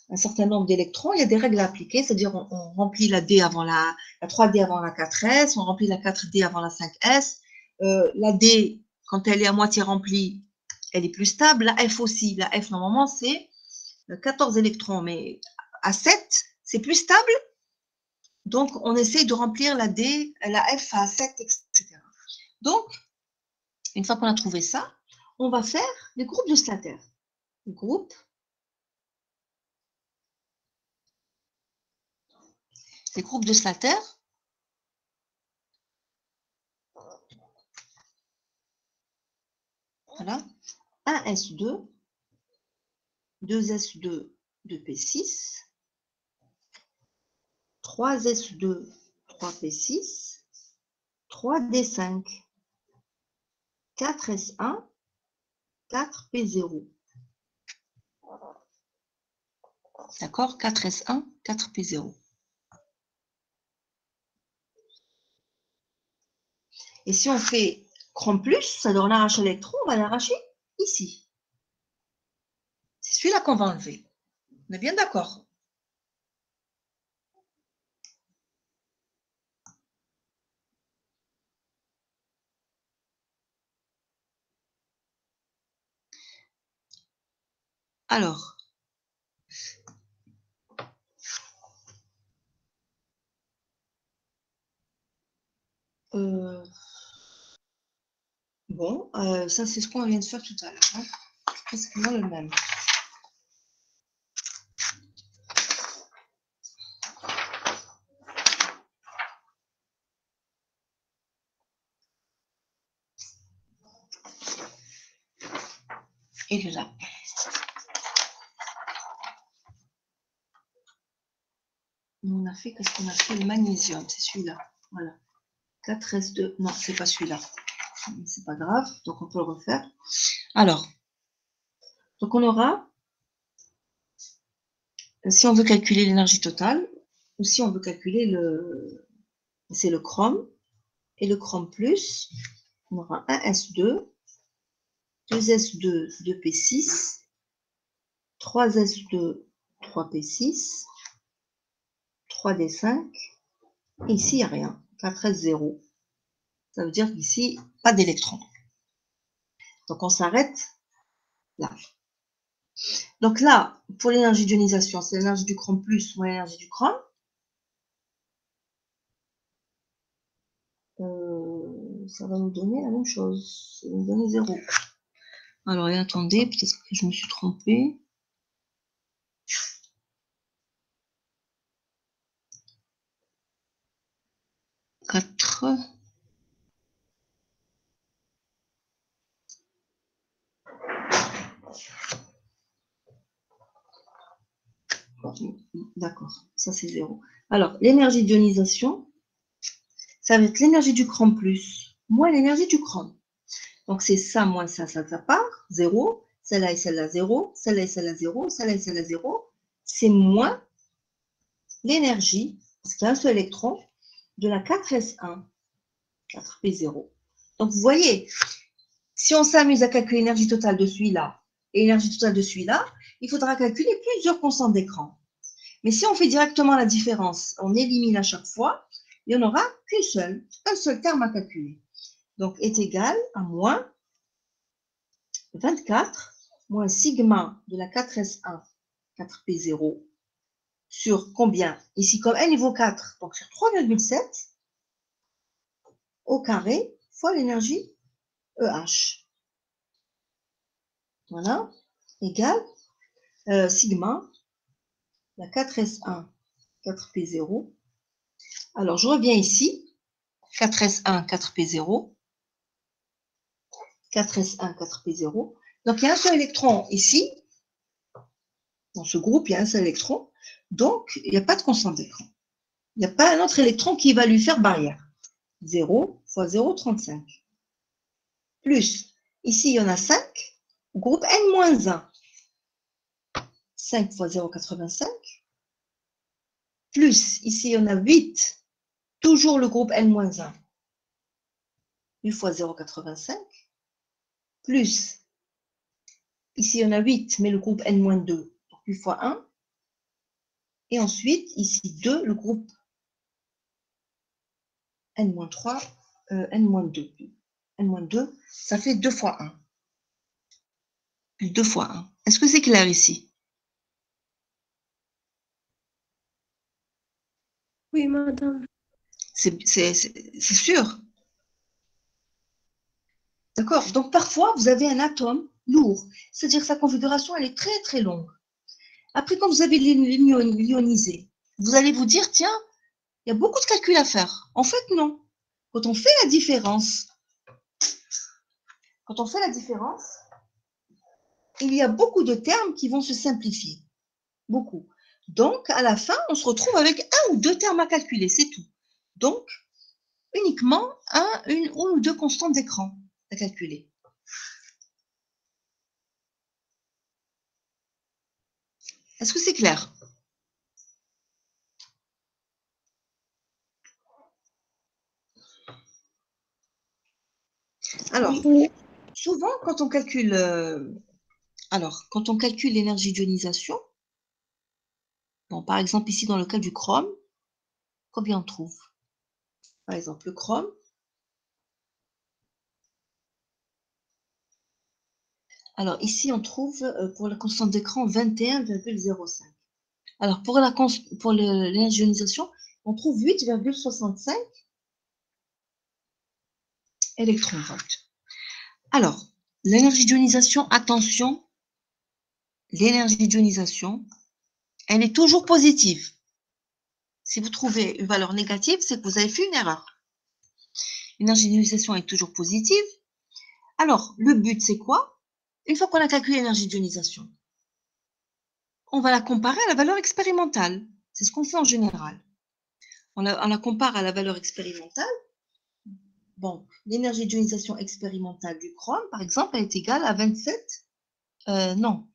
un certain nombre d'électrons, il y a des règles à appliquer, c'est-à-dire on remplit la D avant la 3D avant la 4S, on remplit la 4D avant la 5S. La D, quand elle est à moitié remplie, elle est plus stable. La F aussi. La F, normalement, c'est 14 électrons, mais à 7, c'est plus stable. Donc, on essaye de remplir la D, la F à 7, etc. Donc, une fois qu'on a trouvé ça, on va faire les groupes de Slater. Les groupes de Slater. Voilà. 1S2, 2S2, 2P6, 3S2, 3P6, 3D5, 4S1, 4P0. D'accord? 4S1, 4P0. Et si on fait chrome plus, ça doit arracher l'électron, on va l'arracher ici. C'est celui-là qu'on va enlever. On est bien d'accord? Alors, bon, ça c'est ce qu'on vient de faire tout à l'heure. Hein. C'est pratiquement le même. Et là. On a fait, qu'est-ce qu'on a fait? Le magnésium, c'est celui-là. Voilà. 4S2. Non, c'est pas celui-là. C'est pas grave, donc on peut le refaire. Alors, donc on aura, si on veut calculer l'énergie totale, ou si on veut calculer c'est le chrome, et le chrome plus, on aura 1S2, 2S2, 2P6, 3S2, 3P6, 3D5, et ici il n'y a rien, 4S0. Ça veut dire qu'ici, pas d'électrons. Donc on s'arrête là. Donc là, pour l'énergie d'ionisation, c'est l'énergie du chrome plus moins l'énergie du chrome. Ça va nous donner la même chose. Ça va nous donner 0. Alors, et attendez, peut-être que je me suis trompée. Quatre. D'accord, ça c'est 0. Alors, l'énergie d'ionisation, ça va être l'énergie du chrome plus moins l'énergie du chrome. Donc, c'est ça moins ça part, 0. Celle-là et celle-là, 0. Celle-là et celle-là, 0. Celle-là et celle-là, 0. C'est moins l'énergie, parce qu'il y a un seul électron, de la 4S1, 4P0. Donc, vous voyez, si on s'amuse à calculer l'énergie totale de celui-là et l'énergie totale de celui-là, il faudra calculer plusieurs constantes d'écran. Mais si on fait directement la différence, on élimine à chaque fois, il n'y en aura un seul terme à calculer. Donc, est égal à moins 24 moins sigma de la 4S1, 4P0 sur combien? Ici, comme n vaut 4, donc sur 3,7 au carré fois l'énergie EH. Voilà, égale sigma, la 4S1, 4P0. Alors, je reviens ici, 4S1, 4P0. 4s1, 4p0. Donc, il y a un seul électron ici. Dans ce groupe, il y a un seul électron. Donc, il n'y a pas de constante d'écran. Il n'y a pas un autre électron qui va lui faire barrière. 0 fois 0, 35. Plus, ici, il y en a 5. Groupe N-1. 5 fois 0, 85. Plus, ici, il y en a 8. Toujours le groupe N-1. 8 fois 0, 85. Plus, ici, il y en a 8, mais le groupe N-2. Donc, 8 fois 1. Et ensuite, ici, 2, le groupe N-3, N-2. N-2, ça fait 2 fois 1. Puis 2 fois 1. Est-ce que c'est clair ici? Oui, madame. C'est sûr. D'accord? Donc, parfois, vous avez un atome lourd. C'est-à-dire que sa configuration, elle est très, très longue. Après, quand vous avez l'ionisé, vous allez vous dire, tiens, il y a beaucoup de calculs à faire. En fait, non. Quand on fait la différence, il y a beaucoup de termes qui vont se simplifier. Beaucoup. Donc, à la fin, on se retrouve avec un ou deux termes à calculer, c'est tout. Donc, uniquement une ou deux constantes d'écran à calculer. Est-ce que c'est clair? Alors, Oui. souvent, quand on calcule, l'énergie d'ionisation, bon, par exemple, ici, dans le cas du chrome, combien on trouve? Par exemple, le chrome, alors ici, on trouve pour la constante d'écran 21,05. Alors, pour l'énergie d'ionisation, on trouve 8,65 électronvolts. Alors, l'énergie d'ionisation, attention, l'énergie d'ionisation, elle est toujours positive. Si vous trouvez une valeur négative, c'est que vous avez fait une erreur. L'énergie d'ionisation est toujours positive. Alors, le but, c'est quoi? Une fois qu'on a calculé l'énergie d'ionisation, on va la comparer à la valeur expérimentale. C'est ce qu'on fait en général. On la compare à la valeur expérimentale. Bon, l'énergie d'ionisation expérimentale du chrome, par exemple, elle est égale à 27. Non,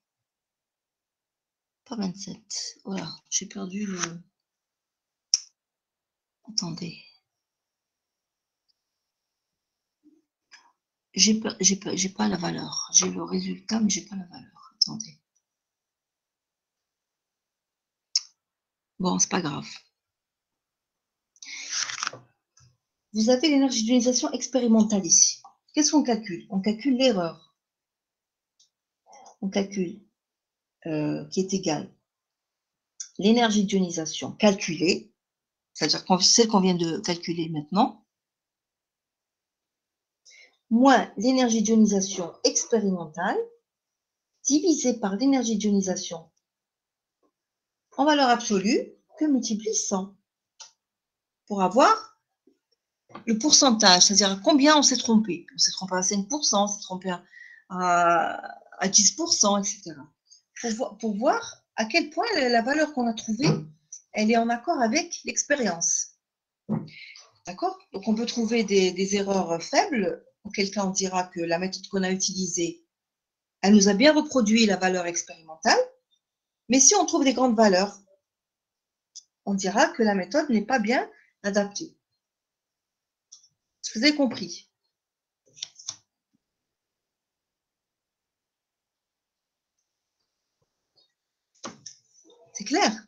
pas 27. Voilà, j'ai perdu le... Attendez. J'ai pas la valeur. J'ai le résultat, mais j'ai pas la valeur. Attendez. Bon, c'est pas grave. Vous avez l'énergie d'ionisation expérimentale ici. Qu'est-ce qu'on calcule? On calcule l'erreur. On calcule qui est égale l'énergie d'ionisation calculée, c'est-à-dire celle qu'on vient de calculer maintenant, moins l'énergie d'ionisation expérimentale, divisé par l'énergie d'ionisation en valeur absolue, que multiplie 100, pour avoir le pourcentage, c'est-à-dire combien on s'est trompé. On s'est trompé à 5%, on s'est trompé à 10%, etc. Pour voir à quel point la valeur qu'on a trouvée, elle est en accord avec l'expérience. D'accord? Donc, on peut trouver des erreurs faibles, auquel cas on dira que la méthode qu'on a utilisée, elle nous a bien reproduit la valeur expérimentale. Mais si on trouve des grandes valeurs, on dira que la méthode n'est pas bien adaptée. Est-ce que vous avez compris? C'est clair?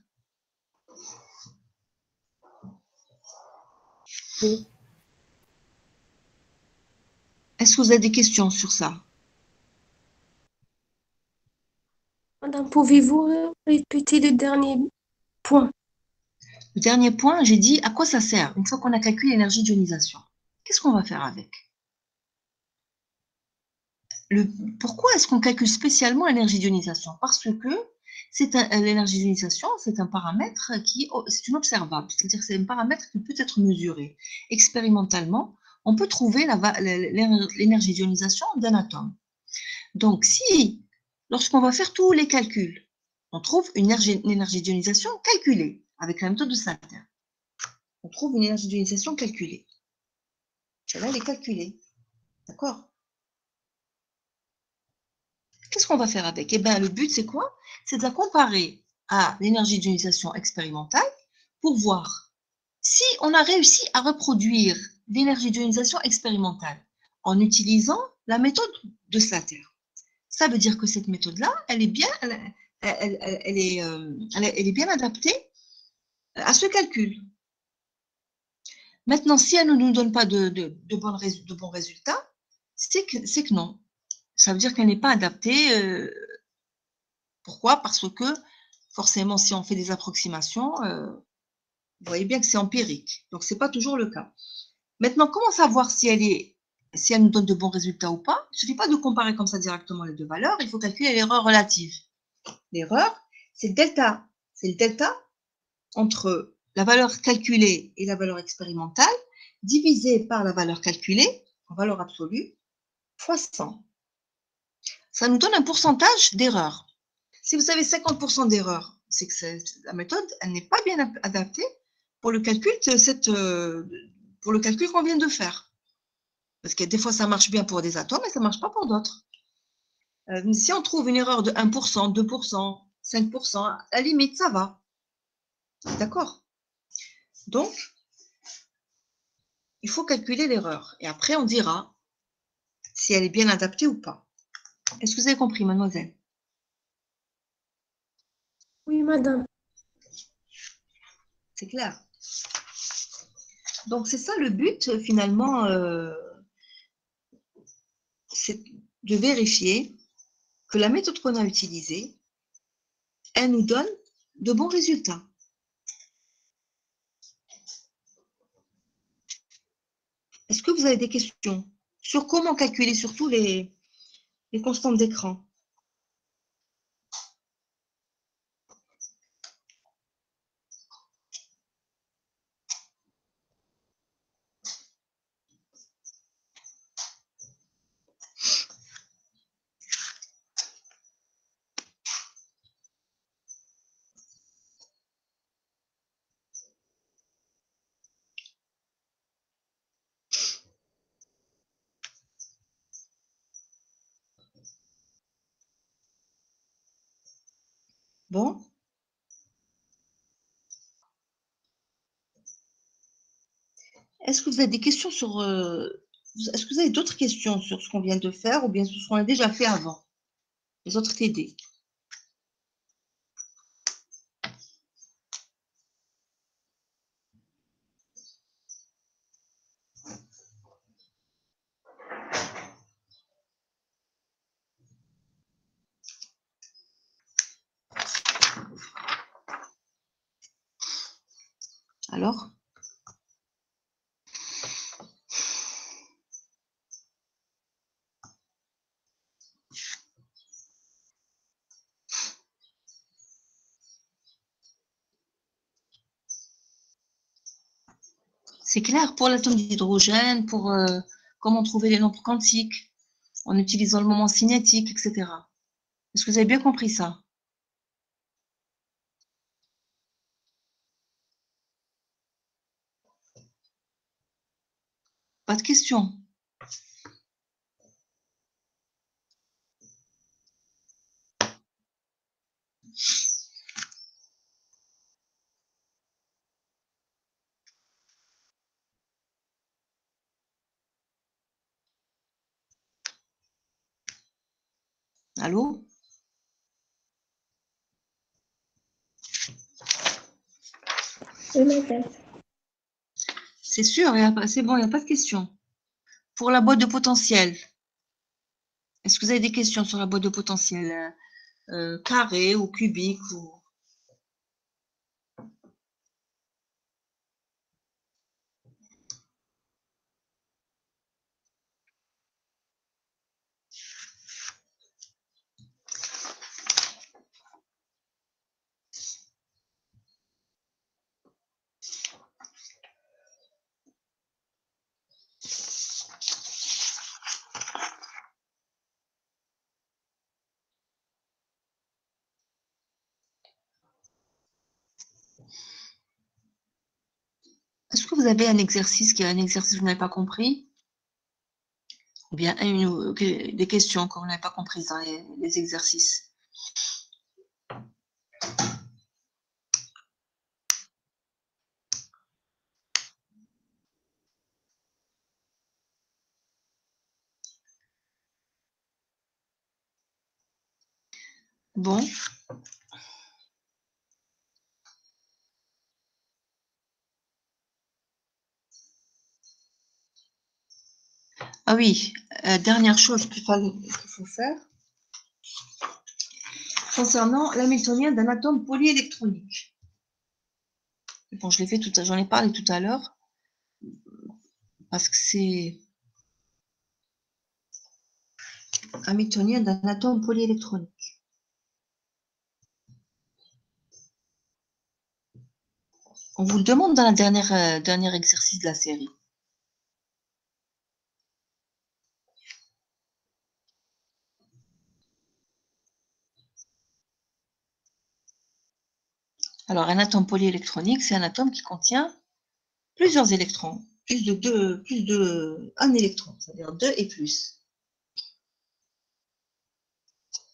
Oui. Est-ce que vous avez des questions sur ça? Madame, pouvez-vous répéter le dernier point? Le dernier point, j'ai dit à quoi ça sert une fois qu'on a calculé l'énergie d'ionisation. Qu'est-ce qu'on va faire avec? Pourquoi est-ce qu'on calcule spécialement l'énergie d'ionisation? Parce que l'énergie d'ionisation, c'est un paramètre c'est une observable, c'est-à-dire que c'est un paramètre qui peut être mesuré expérimentalement on peut trouver l'énergie d'ionisation d'un atome. Donc, si, lorsqu'on va faire tous les calculs, on trouve une énergie d'ionisation calculée avec la méthode de Slater. On trouve une énergie d'ionisation calculée. Celle-là, elle est calculée. D'accord? Qu'est-ce qu'on va faire avec? Eh bien, le but, c'est quoi? C'est de la comparer à l'énergie d'ionisation expérimentale pour voir si on a réussi à reproduire l'énergie d'ionisation expérimentale en utilisant la méthode de Slater. Ça veut dire que cette méthode-là, elle est bien, elle est bien adaptée à ce calcul. Maintenant, si elle ne nous donne pas de bons résultats, c'est que non. Ça veut dire qu'elle n'est pas adaptée. Pourquoi? Parce que forcément, si on fait des approximations, vous voyez bien que c'est empirique. Donc, ce n'est pas toujours le cas. Maintenant, comment savoir si elle nous donne de bons résultats ou pas? Il ne suffit pas de comparer comme ça directement les deux valeurs. Il faut calculer l'erreur relative. L'erreur, c'est le delta. C'est le delta entre la valeur calculée et la valeur expérimentale divisé par la valeur calculée, en valeur absolue, fois 100. Ça nous donne un pourcentage d'erreur. Si vous avez 50% d'erreur, c'est que la méthode, elle n'est pas bien adaptée pour le calcul qu'on vient de faire. Parce que des fois, ça marche bien pour des atomes et ça ne marche pas pour d'autres. Si on trouve une erreur de 1%, 2%, 5%, à la limite, ça va. D'accord? Donc, il faut calculer l'erreur. Et après, on dira si elle est bien adaptée ou pas. Est-ce que vous avez compris, mademoiselle? Oui, madame. C'est clair. Donc, c'est ça le but, finalement, c'est de vérifier que la méthode qu'on a utilisée, elle nous donne de bons résultats. Est-ce que vous avez des questions sur comment calculer surtout les constantes d'écran? Bon. Est-ce que vous avez des questions sur... est-ce que vous avez d'autres questions sur ce qu'on vient de faire ou bien sur ce qu'on a déjà fait avant? Les autres TD. Alors? C'est clair pour l'atome d'hydrogène, pour comment trouver les nombres quantiques en utilisant le moment cinétique, etc. Est-ce que vous avez bien compris ça? Pas de questions? Allô? Oui, madame. C'est sûr, c'est bon, il n'y a pas de questions. Pour la boîte de potentiel, est-ce que vous avez des questions sur la boîte de potentiel carré ou cubique ou... vous avez un exercice qui est un exercice que vous n'avez pas compris, ou bien des questions que vous n'avez pas comprises dans les exercices. Bon. Ah oui, dernière chose qu'il faut faire concernant l'hamiltonien d'un atome polyélectronique. Bon, j'en ai parlé tout à l'heure parce que c'est hamiltonien d'un atome polyélectronique. On vous le demande dans la dernier exercice de la série. Alors, un atome polyélectronique, c'est un atome qui contient plusieurs électrons, plus de un électron, c'est-à-dire 2 et plus.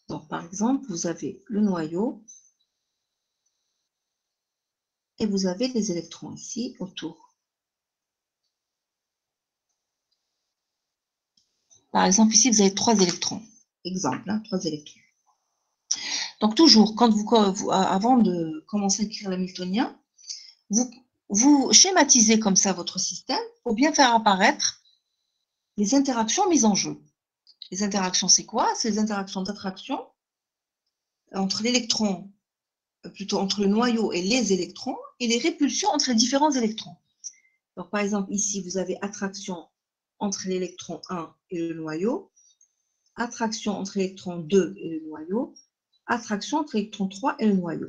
Donc, par exemple, vous avez le noyau et vous avez les électrons ici autour. Par exemple, ici, vous avez 3 électrons. Exemple, 3 électrons. Donc, toujours, avant de commencer à écrire l'hamiltonien, vous schématisez comme ça votre système pour bien faire apparaître les interactions mises en jeu. Les interactions, c'est quoi? C'est les interactions d'attraction entre l'électron, plutôt entre le noyau et les électrons, et les répulsions entre les différents électrons. Donc, par exemple, ici, vous avez attraction entre l'électron 1 et le noyau, attraction entre l'électron 2 et le noyau, attraction entre l'électron 3 et le noyau.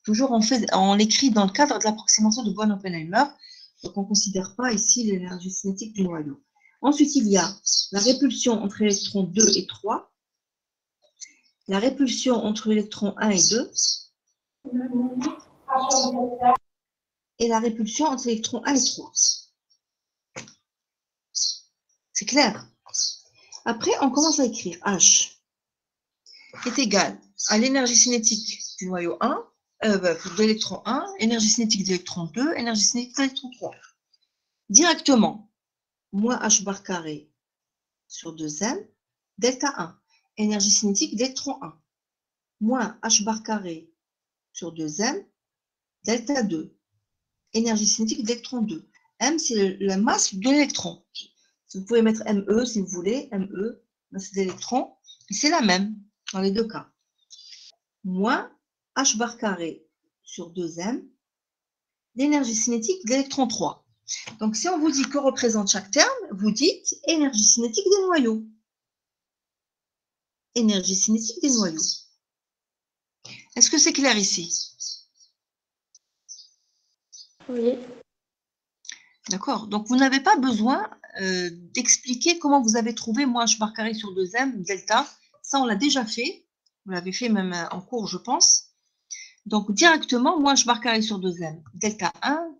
Toujours, on l'écrit dans le cadre de l'approximation de Born-Oppenheimer, donc on ne considère pas ici l'énergie cinétique du noyau. Ensuite, il y a la répulsion entre l'électron 2 et 3, la répulsion entre l'électron 1 et 2, et la répulsion entre l'électron 1 et 3. C'est clair? Après, on commence à écrire H est égal à l'énergie cinétique du noyau 1, de l'électron 1, énergie cinétique de l'électron 2, énergie cinétique de l'électron 3. Directement, moins H bar carré sur 2m, delta 1, énergie cinétique d'électron 1, moins H bar carré sur 2m, delta 2, énergie cinétique d'électron 2. M, c'est la masse de l'électron. Vous pouvez mettre ME si vous voulez, ME, masse d'électrons, c'est la même dans les deux cas. Moins H bar carré sur 2m, l'énergie cinétique de l'électron 3. Donc, si on vous dit que représente chaque terme, vous dites énergie cinétique des noyaux. Énergie cinétique des noyaux. Est-ce que c'est clair ici? Oui. D'accord. Donc, vous n'avez pas besoin d'expliquer comment vous avez trouvé moins H bar carré sur 2m, delta. Ça, on l'a déjà fait. Vous l'avez fait même en cours, je pense. Donc, directement, moins H bar carré sur 2m, delta 1,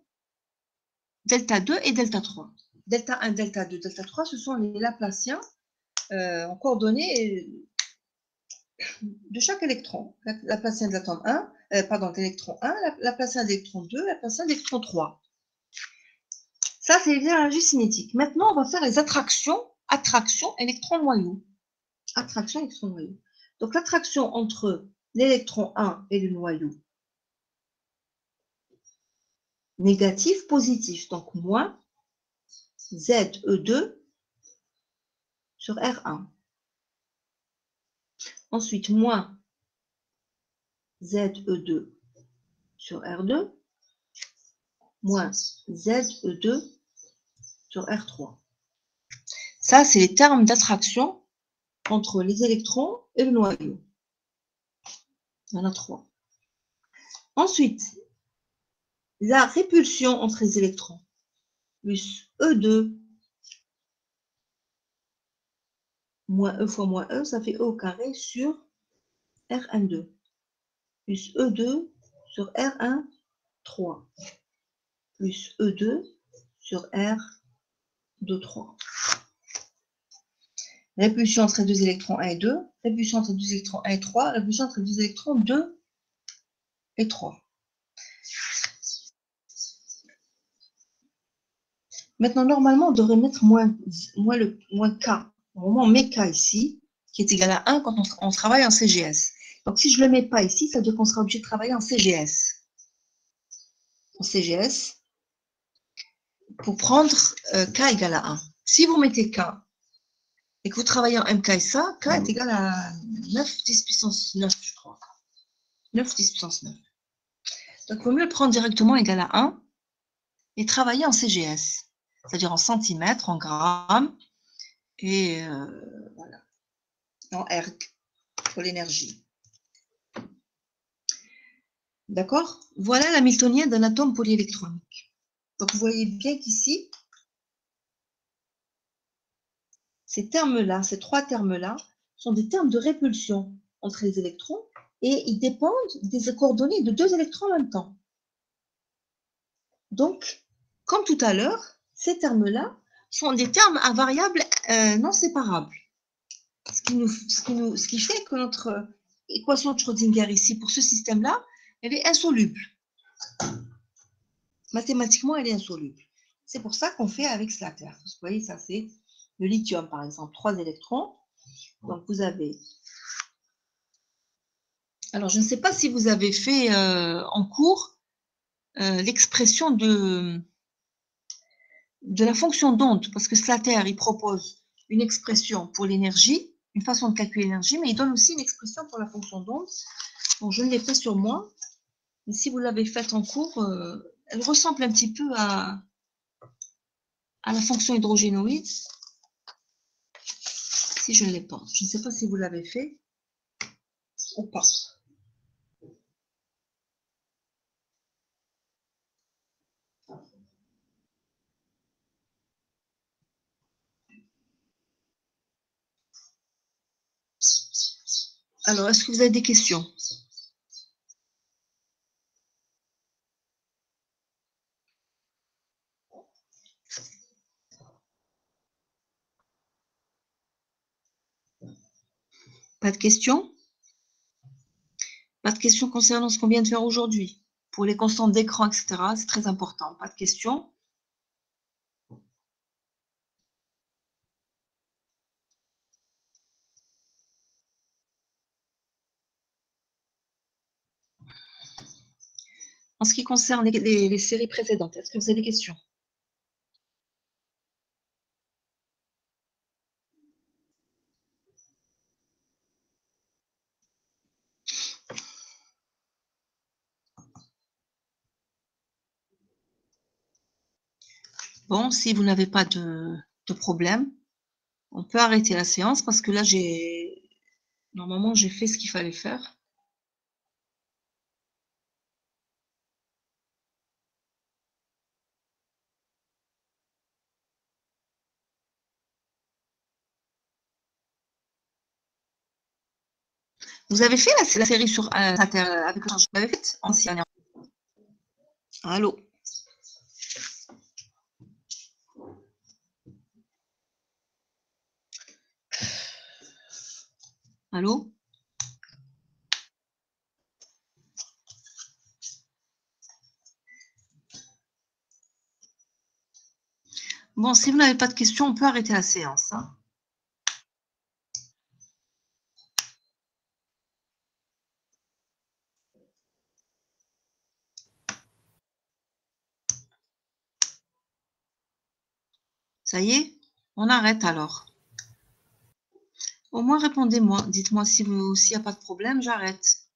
delta 2 et delta 3. Delta 1, delta 2, delta 3, ce sont les Laplaciens en coordonnées de chaque électron. Laplacien de l'atome 1, de l'électron 1, Laplacien de l'électron 2, Laplacien de l'électron 3. Ça, c'est l'énergie cinétique. Maintenant, on va faire les attractions électron-noyau. Attraction électron-noyau. Donc, l'attraction entre l'électron 1 et le noyau, négatif, positif. Donc, moins ZE2 sur R1. Ensuite, moins ZE2 sur R2, moins ZE2 sur R3. Ça, c'est les termes d'attraction entre les électrons et le noyau. Il y en a 3. Ensuite, la répulsion entre les électrons, plus E2 moins E fois moins E, ça fait E au carré sur Rn2, plus E2 sur R1, 3, plus E2 sur R de 3. Répulsion entre les deux électrons 1 et 2, répulsion entre les deux électrons 1 et 3, répulsion entre les deux électrons 2 et 3. Maintenant, normalement, on devrait mettre moins K. Normalement, on met K ici, qui est égal à 1 quand on travaille en CGS. Donc, si je ne le mets pas ici, ça veut dire qu'on sera obligé de travailler en CGS. En CGS, pour prendre K égale à 1. Si vous mettez K et que vous travaillez en MK et ça, K est égal à 9, 10 puissance 9, je crois. 9, 10 puissance 9. Donc, il vaut mieux le prendre directement égal à 1 et travailler en CGS. C'est-à-dire en centimètres, en grammes, et voilà, en erg, pour l'énergie. D'accord? Voilà l'hamiltonien d'un atome polyélectronique. Donc, vous voyez bien qu'ici, ces termes-là, ces trois termes-là, sont des termes de répulsion entre les électrons et ils dépendent des coordonnées de deux électrons en même temps. Donc, comme tout à l'heure, ces termes-là sont des termes à variables non séparables. Ce qui fait que notre équation de Schrödinger ici, pour ce système-là, elle est insoluble. Mathématiquement, elle est insoluble. C'est pour ça qu'on fait avec Slater. Vous voyez, ça c'est le lithium, par exemple, 3 électrons. Donc, vous avez... Alors, je ne sais pas si vous avez fait en cours l'expression de la fonction d'onde, parce que Slater, il propose une expression pour l'énergie, une façon de calculer l'énergie, mais il donne aussi une expression pour la fonction d'onde. Bon, je ne l'ai pas sur moi, mais si vous l'avez faite en cours, elle ressemble un petit peu à la fonction hydrogénoïde. Si je ne l'ai pas, je ne sais pas si vous l'avez fait ou pas. Alors, est-ce que vous avez des questions? Pas de questions? Pas de questions concernant ce qu'on vient de faire aujourd'hui? Pour les constantes d'écran, etc., c'est très important. Pas de questions? En ce qui concerne les séries précédentes, est-ce que vous avez des questions? Bon, si vous n'avez pas de problème, on peut arrêter la séance parce que là, normalement, j'ai fait ce qu'il fallait faire. Vous avez fait la série sur avec le vous l'avez faite ancienne. Allô? Allô? Bon, si vous n'avez pas de questions, on peut arrêter la séance. Hein. Ça y est? On arrête alors. Au moins, répondez-moi. Dites-moi s'il n'y a pas de problème, j'arrête.